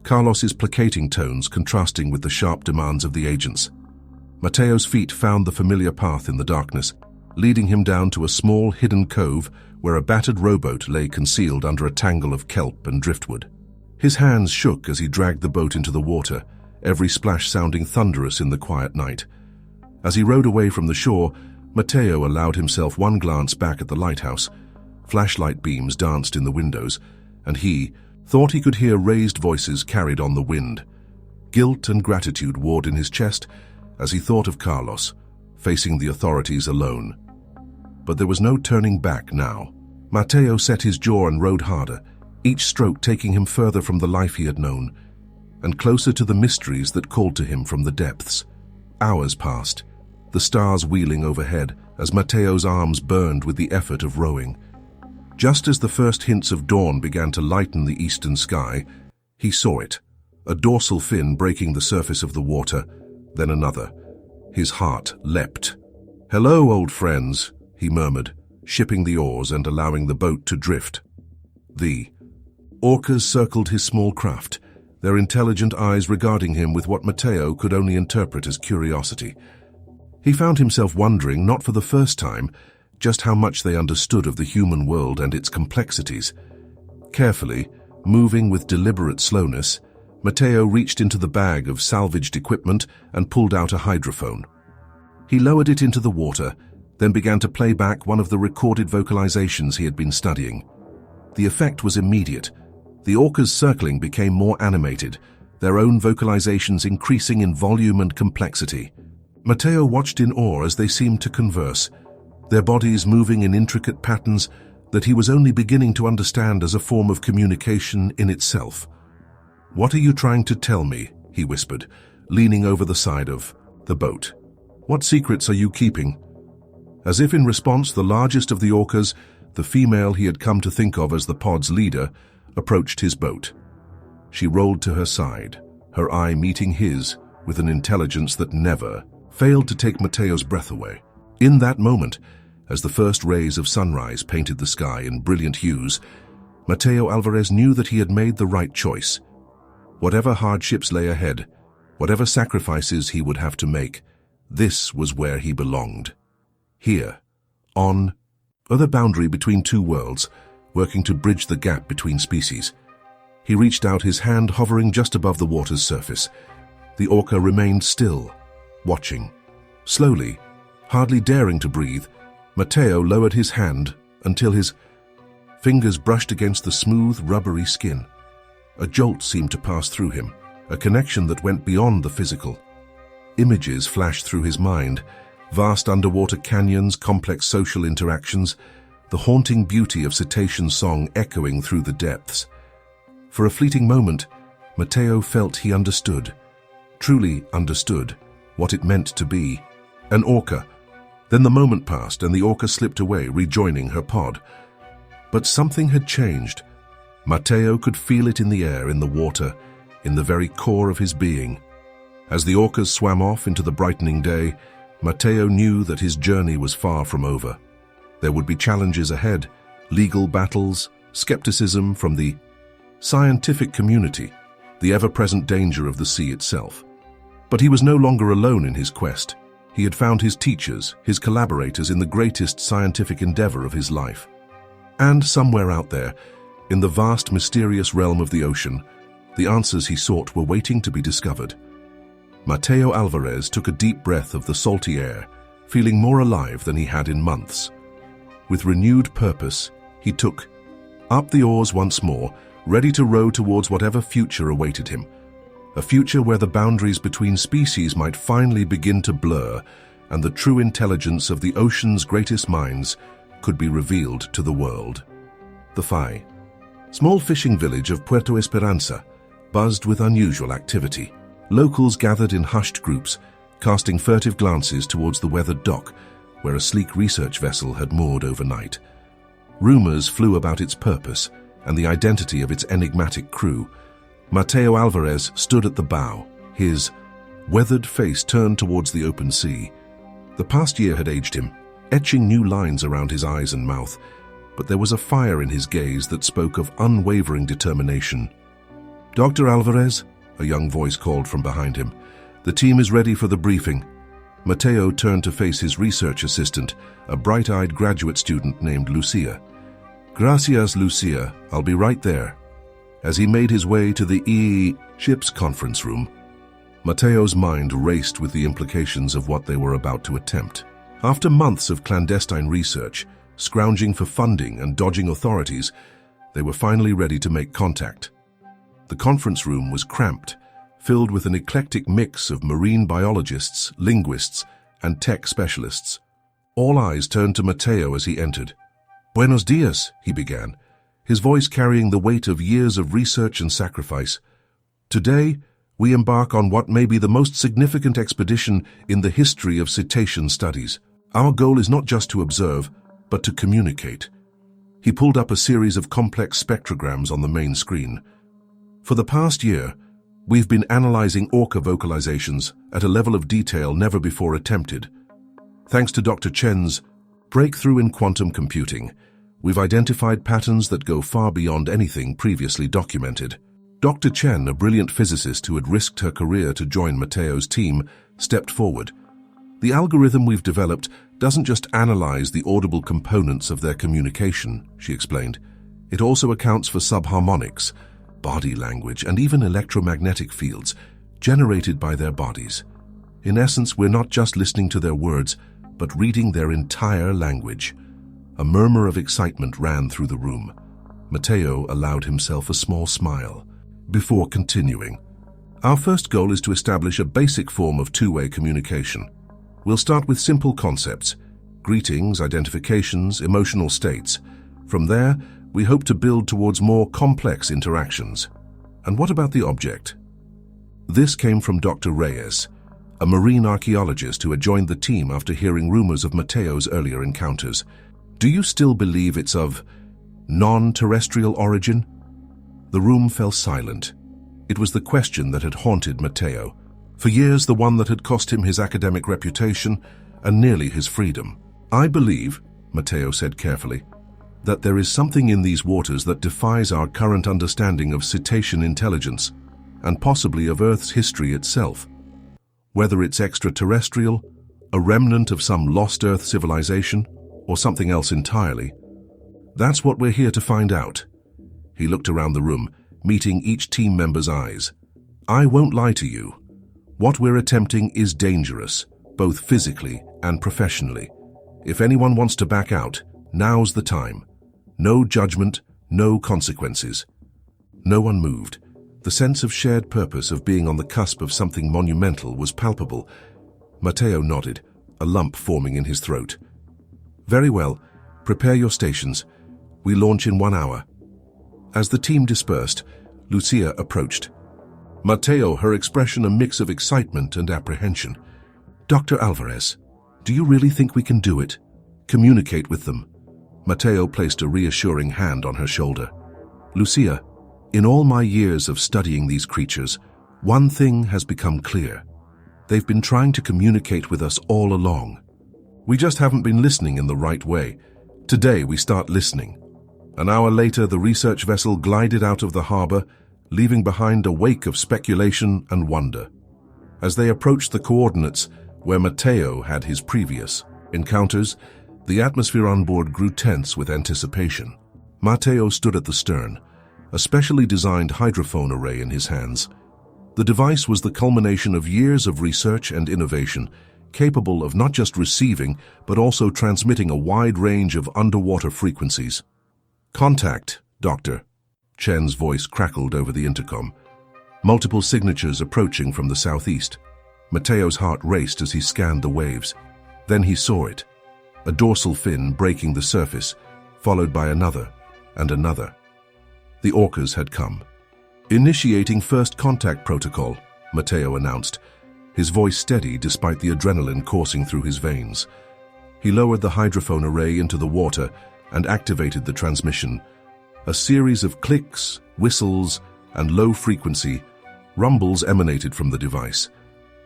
Carlos's placating tones contrasting with the sharp demands of the agents. Mateo's feet found the familiar path in the darkness, leading him down to a small, hidden cove where a battered rowboat lay concealed under a tangle of kelp and driftwood. His hands shook as he dragged the boat into the water, every splash sounding thunderous in the quiet night. As he rowed away from the shore, Mateo allowed himself one glance back at the lighthouse. Flashlight beams danced in the windows, and he thought he could hear raised voices carried on the wind. Guilt and gratitude warred in his chest as he thought of Carlos, facing the authorities alone. But there was no turning back now. Mateo set his jaw and rowed harder, each stroke taking him further from the life he had known, and closer to the mysteries that called to him from the depths. Hours passed, the stars wheeling overhead as Mateo's arms burned with the effort of rowing. Just as the first hints of dawn began to lighten the eastern sky, he saw it, a dorsal fin breaking the surface of the water, then another. His heart leapt. "Hello, old friends," he murmured, shipping the oars and allowing the boat to drift. The orcas circled his small craft, their intelligent eyes regarding him with what Mateo could only interpret as curiosity. He found himself wondering, not for the first time, just how much they understood of the human world and its complexities. Carefully, moving with deliberate slowness, Mateo reached into the bag of salvaged equipment and pulled out a hydrophone. He lowered it into the water, then began to play back one of the recorded vocalizations he had been studying. The effect was immediate. The orcas circling became more animated, their own vocalizations increasing in volume and complexity. Mateo watched in awe as they seemed to converse, their bodies moving in intricate patterns that he was only beginning to understand as a form of communication in itself. "What are you trying to tell me?" he whispered, leaning over the side of the boat. "What secrets are you keeping?" As if in response, the largest of the orcas, the female he had come to think of as the pod's leader, approached his boat. She rolled to her side, her eye meeting his with an intelligence that never failed to take Mateo's breath away. In that moment, as the first rays of sunrise painted the sky in brilliant hues, Mateo Alvarez knew that he had made the right choice. Whatever hardships lay ahead, whatever sacrifices he would have to make, this was where he belonged. Here, on the boundary between two worlds, working to bridge the gap between species. He reached out, his hand hovering just above the water's surface. The orca remained still, watching. Slowly, hardly daring to breathe, Mateo lowered his hand until his fingers brushed against the smooth, rubbery skin. A jolt seemed to pass through him, a connection that went beyond the physical. Images flashed through his mind, vast underwater canyons, complex social interactions, the haunting beauty of cetacean song echoing through the depths. For a fleeting moment, Matteo felt he understood, truly understood, what it meant to be an orca. Then the moment passed and the orca slipped away, rejoining her pod. But something had changed. Matteo could feel it in the air, in the water, in the very core of his being. As the orcas swam off into the brightening day, Matteo knew that his journey was far from over. There would be challenges ahead, legal battles, skepticism from the scientific community, the ever-present danger of the sea itself. But he was no longer alone in his quest. He had found his teachers, his collaborators in the greatest scientific endeavor of his life. And somewhere out there, in the vast, mysterious realm of the ocean, the answers he sought were waiting to be discovered. Matteo Alvarez took a deep breath of the salty air, feeling more alive than he had in months. With renewed purpose, he took up the oars once more, ready to row towards whatever future awaited him. A future where the boundaries between species might finally begin to blur and the true intelligence of the ocean's greatest minds could be revealed to the world. The Fai, small fishing village of Puerto Esperanza, buzzed with unusual activity. Locals gathered in hushed groups, casting furtive glances towards the weathered dock, where a sleek research vessel had moored overnight. Rumors flew about its purpose and the identity of its enigmatic crew. Matteo Alvarez stood at the bow, his weathered face turned towards the open sea. The past year had aged him, etching new lines around his eyes and mouth, but there was a fire in his gaze that spoke of unwavering determination. "Dr. Alvarez," a young voice called from behind him, "the team is ready for the briefing." Matteo turned to face his research assistant, a bright-eyed graduate student named Lucia. "Gracias, Lucia. I'll be right there." As he made his way to the ship's conference room, Matteo's mind raced with the implications of what they were about to attempt. After months of clandestine research, scrounging for funding and dodging authorities, they were finally ready to make contact. The conference room was cramped, filled with an eclectic mix of marine biologists, linguists, and tech specialists. All eyes turned to Matteo as he entered. "Buenos dias," he began, his voice carrying the weight of years of research and sacrifice. "Today, we embark on what may be the most significant expedition in the history of cetacean studies. Our goal is not just to observe, but to communicate." He pulled up a series of complex spectrograms on the main screen. "For the past year, we've been analyzing orca vocalizations at a level of detail never before attempted. Thanks to Dr. Chen's breakthrough in quantum computing, we've identified patterns that go far beyond anything previously documented." Dr. Chen, a brilliant physicist who had risked her career to join Matteo's team, stepped forward. "The algorithm we've developed doesn't just analyze the audible components of their communication," she explained. "It also accounts for subharmonics, body language, and even electromagnetic fields generated by their bodies. In essence, we're not just listening to their words, but reading their entire language." A murmur of excitement ran through the room. Matteo allowed himself a small smile before continuing. "Our first goal is to establish a basic form of two-way communication. We'll start with simple concepts: greetings, identifications, emotional states. From there, we hope to build towards more complex interactions." "And what about the object?" This came from Dr. Reyes, a marine archaeologist who had joined the team after hearing rumors of Matteo's earlier encounters. "Do you still believe it's of non-terrestrial origin?" The room fell silent. It was the question that had haunted Matteo. For years, the one that had cost him his academic reputation and nearly his freedom. "I believe," Matteo said carefully, "that there is something in these waters that defies our current understanding of cetacean intelligence, and possibly of Earth's history itself. Whether it's extraterrestrial, a remnant of some lost Earth civilization, or something else entirely. That's what we're here to find out." He looked around the room, meeting each team member's eyes. "I won't lie to you. What we're attempting is dangerous, both physically and professionally. If anyone wants to back out, now's the time. No judgment, no consequences." No one moved. The sense of shared purpose of being on the cusp of something monumental was palpable. Matteo nodded, a lump forming in his throat. "Very well. Prepare your stations. We launch in 1 hour." As the team dispersed, Lucia approached. Mateo, her expression a mix of excitement and apprehension. "Dr. Alvarez, do you really think we can do it? Communicate with them." Mateo placed a reassuring hand on her shoulder. "Lucia, in all my years of studying these creatures, one thing has become clear. They've been trying to communicate with us all along. We just haven't been listening in the right way. Today we start listening." An hour later, the research vessel glided out of the harbor, leaving behind a wake of speculation and wonder. As they approached the coordinates where Mateo had his previous encounters, the atmosphere on board grew tense with anticipation. Mateo stood at the stern, a specially designed hydrophone array in his hands. The device was the culmination of years of research and innovation, capable of not just receiving, but also transmitting a wide range of underwater frequencies. "Contact, Doctor." Chen's voice crackled over the intercom. Multiple signatures approaching from the southeast. Mateo's heart raced as he scanned the waves. Then he saw it, a dorsal fin breaking the surface, followed by another and another. The orcas had come. "Initiating first contact protocol," Mateo announced, his voice steady despite the adrenaline coursing through his veins. He lowered the hydrophone array into the water and activated the transmission. A series of clicks, whistles, and low-frequency rumbles emanated from the device,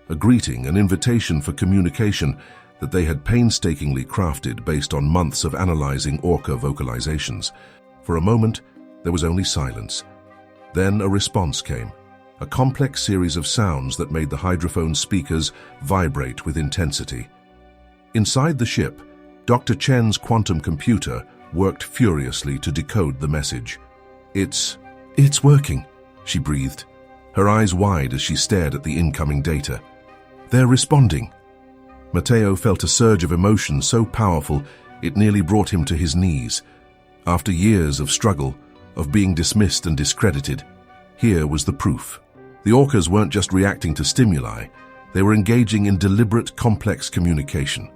a greeting, an invitation for communication that they had painstakingly crafted based on months of analyzing Orca vocalizations. For a moment, there was only silence. Then a response came, a complex series of sounds that made the hydrophone speakers vibrate with intensity. Inside the ship, Dr. Chen's quantum computer worked furiously to decode the message. It's working," she breathed, her eyes wide as she stared at the incoming data. "They're responding." Mateo felt a surge of emotion so powerful it nearly brought him to his knees. After years of struggle, of being dismissed and discredited, here was the proof. The orcas weren't just reacting to stimuli, they were engaging in deliberate, complex communication.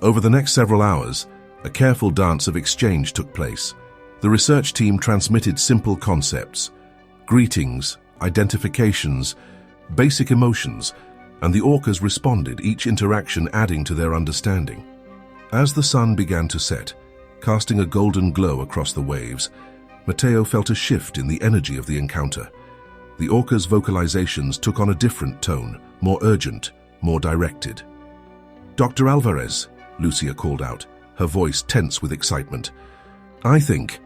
Over the next several hours, a careful dance of exchange took place. The research team transmitted simple concepts, greetings, identifications, basic emotions, and the orcas responded, each interaction adding to their understanding. As the sun began to set, casting a golden glow across the waves, Mateo felt a shift in the energy of the encounter. The orcas' vocalizations took on a different tone, more urgent, more directed. "Dr. Alvarez," Lucia called out, her voice tense with excitement. I think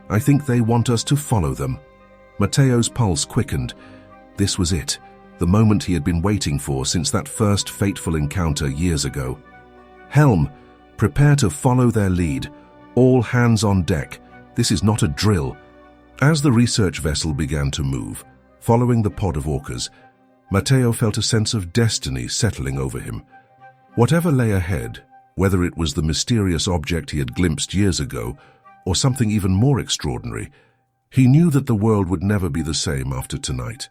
they want us to follow them." Mateo's pulse quickened. This was it, the moment he had been waiting for since that first fateful encounter years ago. "Helm, prepare to follow their lead. All hands on deck. This is not a drill." As the research vessel began to move, following the pod of orcas, Mateo felt a sense of destiny settling over him. Whatever lay ahead, whether it was the mysterious object he had glimpsed years ago or something even more extraordinary, he knew that the world would never be the same after tonight.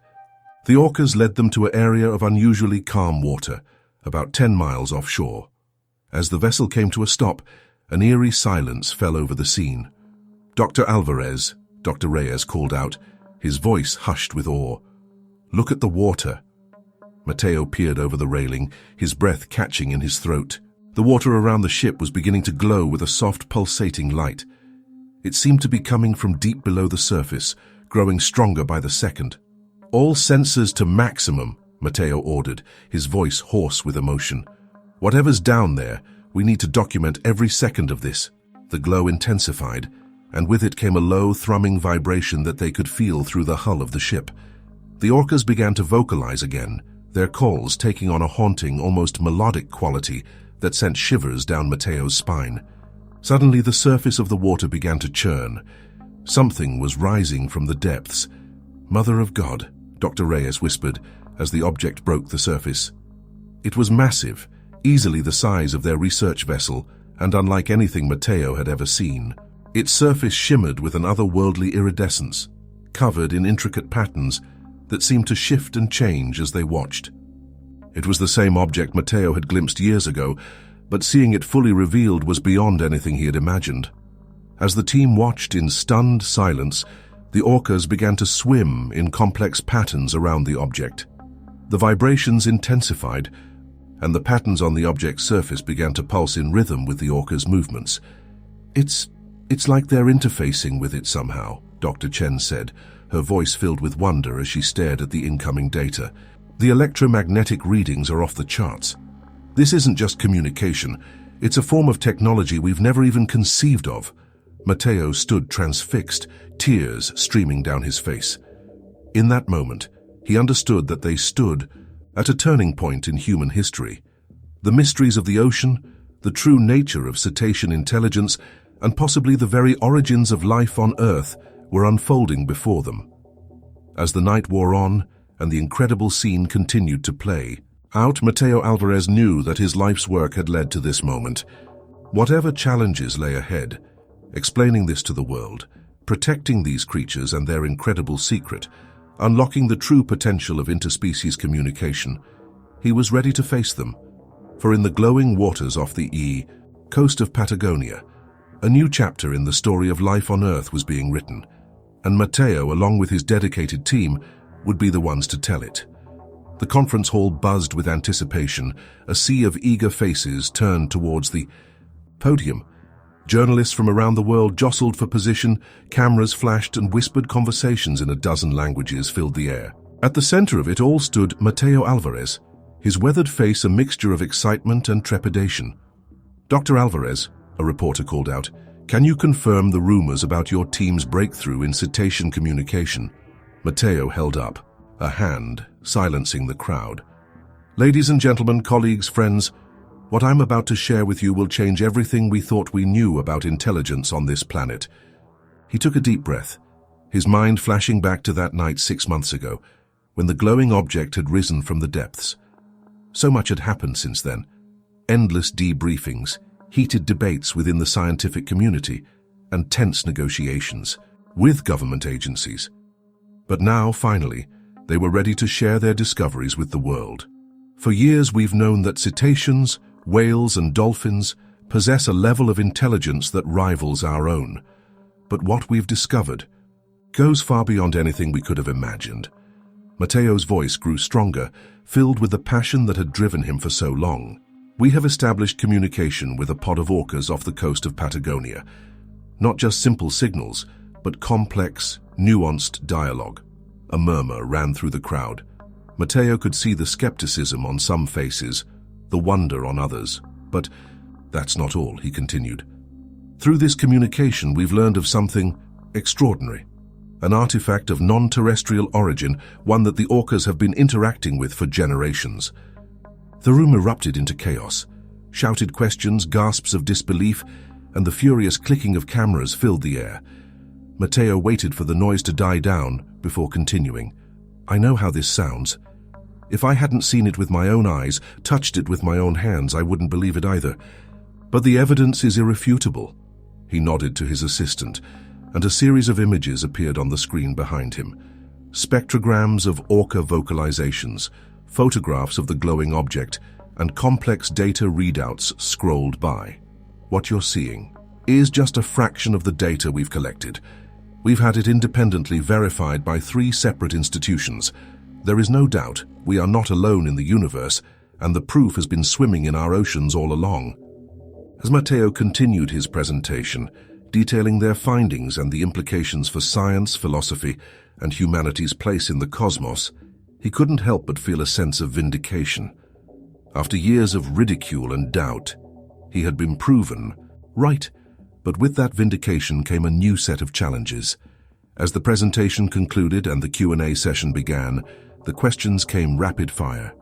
The orcas led them to an area of unusually calm water, about 10 miles offshore. As the vessel came to a stop, an eerie silence fell over the scene. "Dr. Alvarez," Dr. Reyes called out, his voice hushed with awe. "Look at the water." Mateo peered over the railing, his breath catching in his throat. The water around the ship was beginning to glow with a soft, pulsating light. It seemed to be coming from deep below the surface, growing stronger by the second. "All sensors to maximum," Mateo ordered, his voice hoarse with emotion. "Whatever's down there, we need to document every second of this." The glow intensified, and with it came a low, thrumming vibration that they could feel through the hull of the ship. The orcas began to vocalize again, their calls taking on a haunting, almost melodic quality that sent shivers down Mateo's spine. Suddenly, the surface of the water began to churn. Something was rising from the depths. "Mother of God," Dr. Reyes whispered as the object broke the surface. It was massive, easily the size of their research vessel, and unlike anything Mateo had ever seen. Its surface shimmered with an otherworldly iridescence, covered in intricate patterns that seemed to shift and change as they watched. It was the same object Mateo had glimpsed years ago, but seeing it fully revealed was beyond anything he had imagined. As the team watched in stunned silence, The orcas began to swim in complex patterns around the object. The vibrations intensified, and the patterns on the object's surface began to pulse in rhythm with the orca's movements. It's like they're interfacing with it somehow, Dr. Chen said, her voice filled with wonder as she stared at the incoming data. The electromagnetic readings are off the charts. This isn't just communication, it's a form of technology we've never even conceived of. Matteo stood transfixed, tears streaming down his face. In that moment, he understood that they stood at a turning point in human history. The mysteries of the ocean, the true nature of cetacean intelligence, and possibly the very origins of life on Earth were unfolding before them. As the night wore on and the incredible scene continued to play out, Matteo Alvarez knew that his life's work had led to this moment. Whatever challenges lay ahead, explaining this to the world, protecting these creatures and their incredible secret, unlocking the true potential of interspecies communication, he was ready to face them. For in the glowing waters off the coast of Patagonia, a new chapter in the story of life on Earth was being written, and Matteo, along with his dedicated team, would be the ones to tell it. The conference hall buzzed with anticipation. A sea of eager faces turned towards the podium. Journalists from around the world jostled for position, cameras flashed, and whispered conversations in a dozen languages filled the air. At the center of it all stood Matteo Alvarez, his weathered face a mixture of excitement and trepidation. "Dr. Alvarez," a reporter called out, "can you confirm the rumors about your team's breakthrough in cetacean communication?" Matteo held up a hand, silencing the crowd. "Ladies and gentlemen, colleagues, friends, what I'm about to share with you will change everything we thought we knew about intelligence on this planet." He took a deep breath, his mind flashing back to that night 6 months ago, when the glowing object had risen from the depths. So much had happened since then. Endless debriefings, heated debates within the scientific community, and tense negotiations with government agencies. But now, finally, they were ready to share their discoveries with the world. For years we've known that cetaceans, whales and dolphins possess a level of intelligence that rivals our own. But what we've discovered goes far beyond anything we could have imagined. Matteo's voice grew stronger, filled with the passion that had driven him for so long. "We have established communication with a pod of orcas off the coast of Patagonia. Not just simple signals, but complex, nuanced dialogue." A murmur ran through the crowd. Matteo could see the skepticism on some faces, the wonder on others. "But that's not all," he continued. "Through this communication, we've learned of something extraordinary. An artifact of non-terrestrial origin, one that the orcas have been interacting with for generations." The room erupted into chaos. Shouted questions, gasps of disbelief, and the furious clicking of cameras filled the air. Matteo waited for the noise to die down before continuing. "I know how this sounds. If I hadn't seen it with my own eyes, touched it with my own hands, I wouldn't believe it either. But the evidence is irrefutable." He nodded to his assistant, and a series of images appeared on the screen behind him. Spectrograms of orca vocalizations, photographs of the glowing object, and complex data readouts scrolled by. "What you're seeing is just a fraction of the data we've collected. We've had it independently verified by 3 separate institutions. There is no doubt we are not alone in the universe, and the proof has been swimming in our oceans all along." As Matteo continued his presentation, detailing their findings and the implications for science, philosophy, and humanity's place in the cosmos, he couldn't help but feel a sense of vindication. After years of ridicule and doubt, he had been proven right. But with that vindication came a new set of challenges. As the presentation concluded and the Q&A session began, the questions came rapid fire.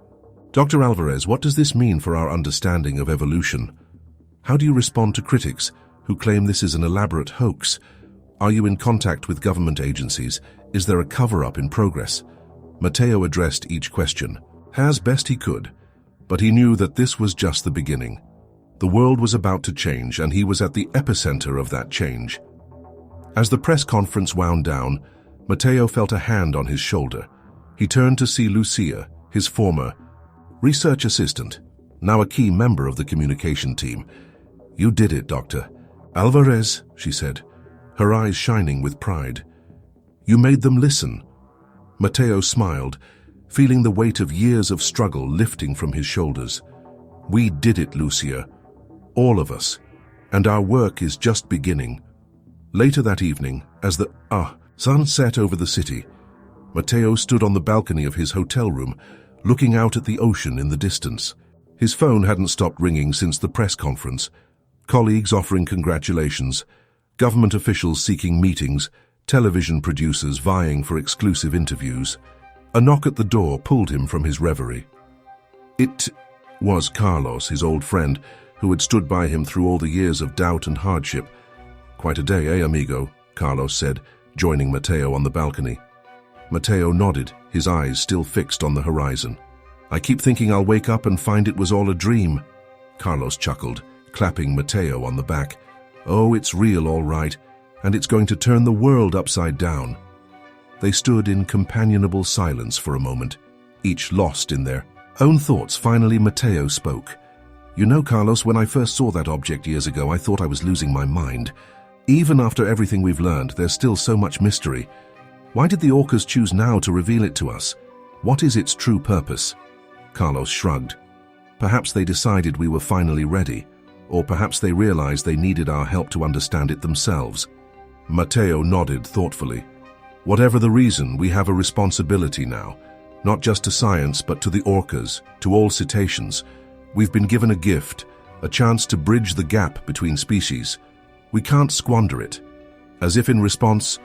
"Dr. Alvarez, what does this mean for our understanding of evolution? How do you respond to critics who claim this is an elaborate hoax? Are you in contact with government agencies? Is there a cover-up in progress?" Matteo addressed each question as best he could, but he knew that this was just the beginning. The world was about to change, and he was at the epicenter of that change. As the press conference wound down, Matteo felt a hand on his shoulder. He turned to see Lucia, his former research assistant, now a key member of the communication team. "You did it, Dr. Alvarez," she said, her eyes shining with pride. You made them listen. Matteo smiled, feeling the weight of years of struggle lifting from his shoulders. We did it, Lucia. All of us. And our work is just beginning. Later that evening, as the sun set over the city, Matteo stood on the balcony of his hotel room, looking out at the ocean in the distance. His phone hadn't stopped ringing since the press conference. Colleagues offering congratulations, government officials seeking meetings, television producers vying for exclusive interviews. A knock at the door pulled him from his reverie. It was Carlos, his old friend, who had stood by him through all the years of doubt and hardship. "Quite a day, amigo?" Carlos said, joining Matteo on the balcony. Matteo nodded, his eyes still fixed on the horizon. "I keep thinking I'll wake up and find it was all a dream." Carlos chuckled, clapping Matteo on the back. "Oh, it's real, all right, and it's going to turn the world upside down." They stood in companionable silence for a moment, each lost in their own thoughts. Finally, Matteo spoke. "You know, Carlos, when I first saw that object years ago, I thought I was losing my mind. Even after everything we've learned, there's still so much mystery. Why did the Orcas choose now to reveal it to us? What is its true purpose?" Carlos shrugged. "Perhaps they decided we were finally ready, or perhaps they realized they needed our help to understand it themselves." Matteo nodded thoughtfully. "Whatever the reason, we have a responsibility now, not just to science but to the Orcas, to all cetaceans. We've been given a gift, a chance to bridge the gap between species. We can't squander it." As if in response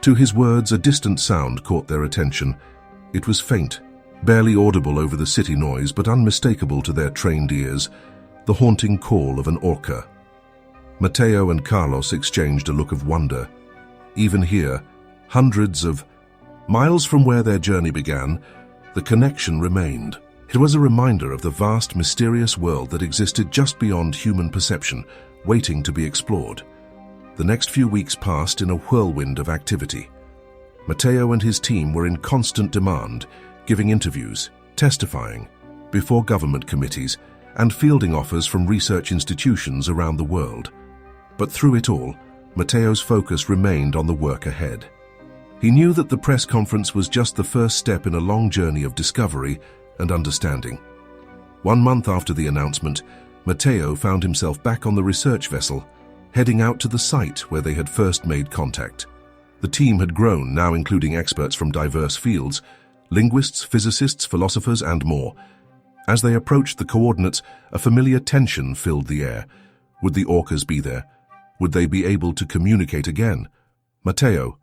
to his words, a distant sound caught their attention. It was faint, barely audible over the city noise, but unmistakable to their trained ears, the haunting call of an orca. Matteo and Carlos exchanged a look of wonder. Even here, hundreds of miles from where their journey began, the connection remained. It was a reminder of the vast, mysterious world that existed just beyond human perception, waiting to be explored. The next few weeks passed in a whirlwind of activity. Matteo and his team were in constant demand, giving interviews, testifying, before government committees, and fielding offers from research institutions around the world. But through it all, Matteo's focus remained on the work ahead. He knew that the press conference was just the first step in a long journey of discovery and understanding. 1 month after the announcement, Matteo found himself back on the research vessel, heading out to the site where they had first made contact. The team had grown, now including experts from diverse fields, linguists, physicists, philosophers, and more. As they approached the coordinates, a familiar tension filled the air. Would the Orcas be there? Would they be able to communicate again? Matteo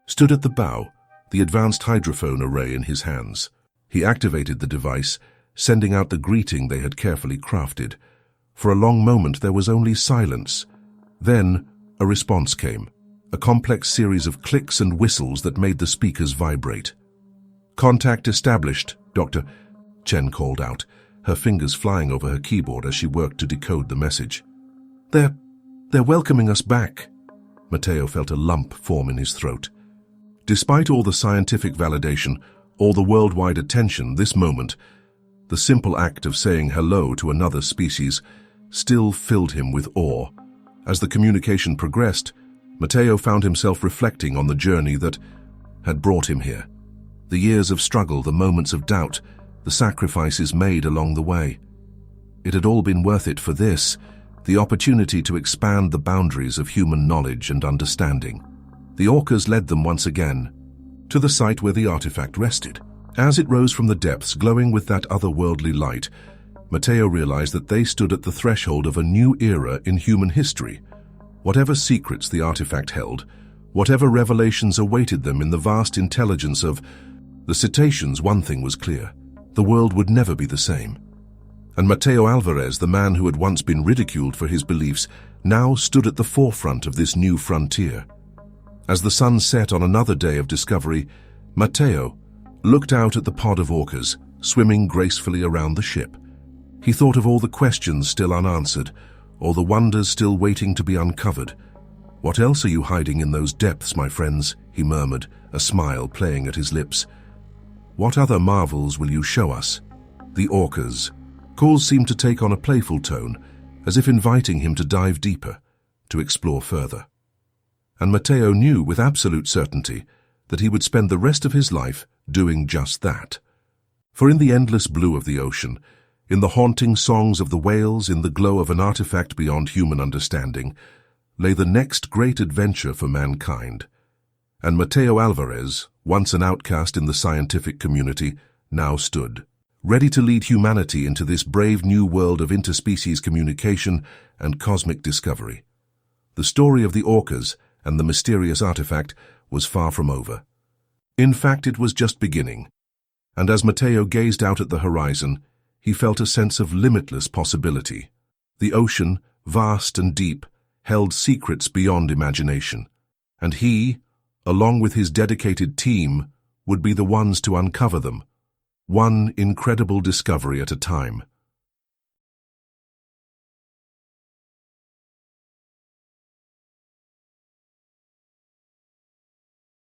stood at the bow, the advanced hydrophone array in his hands. He activated the device, sending out the greeting they had carefully crafted. For a long moment there was only silence. Then a response came, a complex series of clicks and whistles that made the speakers vibrate. "Contact established, Dr." Chen called out, her fingers flying over her keyboard as she worked to decode the message. They're welcoming us back." Matteo felt a lump form in his throat. Despite all the scientific validation, all the worldwide attention, this moment, the simple act of saying hello to another species, still filled him with awe. As the communication progressed, Matteo found himself reflecting on the journey that had brought him here. The years of struggle, the moments of doubt, the sacrifices made along the way. It had all been worth it for this, the opportunity to expand the boundaries of human knowledge and understanding. The Orcas led them once again to the site where the artifact rested. As it rose from the depths, glowing with that otherworldly light, Matteo realized that they stood at the threshold of a new era in human history. Whatever secrets the artifact held, whatever revelations awaited them in the vast intelligence of the cetaceans, one thing was clear: the world would never be the same. And Matteo Alvarez, the man who had once been ridiculed for his beliefs, now stood at the forefront of this new frontier. As the sun set on another day of discovery, Matteo looked out at the pod of orcas, swimming gracefully around the ship. He thought of all the questions still unanswered, all the wonders still waiting to be uncovered. "What else are you hiding in those depths, my friends?" he murmured, a smile playing at his lips. "What other marvels will you show us?" The orcas. Calls seemed to take on a playful tone, as if inviting him to dive deeper, to explore further. And Matteo knew with absolute certainty that he would spend the rest of his life doing just that. For in the endless blue of the ocean, in the haunting songs of the whales, in the glow of an artifact beyond human understanding, lay the next great adventure for mankind. And Mateo Alvarez, once an outcast in the scientific community, now stood, ready to lead humanity into this brave new world of interspecies communication and cosmic discovery. The story of the orcas and the mysterious artifact was far from over. In fact, it was just beginning. And as Mateo gazed out at the horizon, he felt a sense of limitless possibility. The ocean, vast and deep, held secrets beyond imagination. And he, along with his dedicated team, would be the ones to uncover them, one incredible discovery at a time.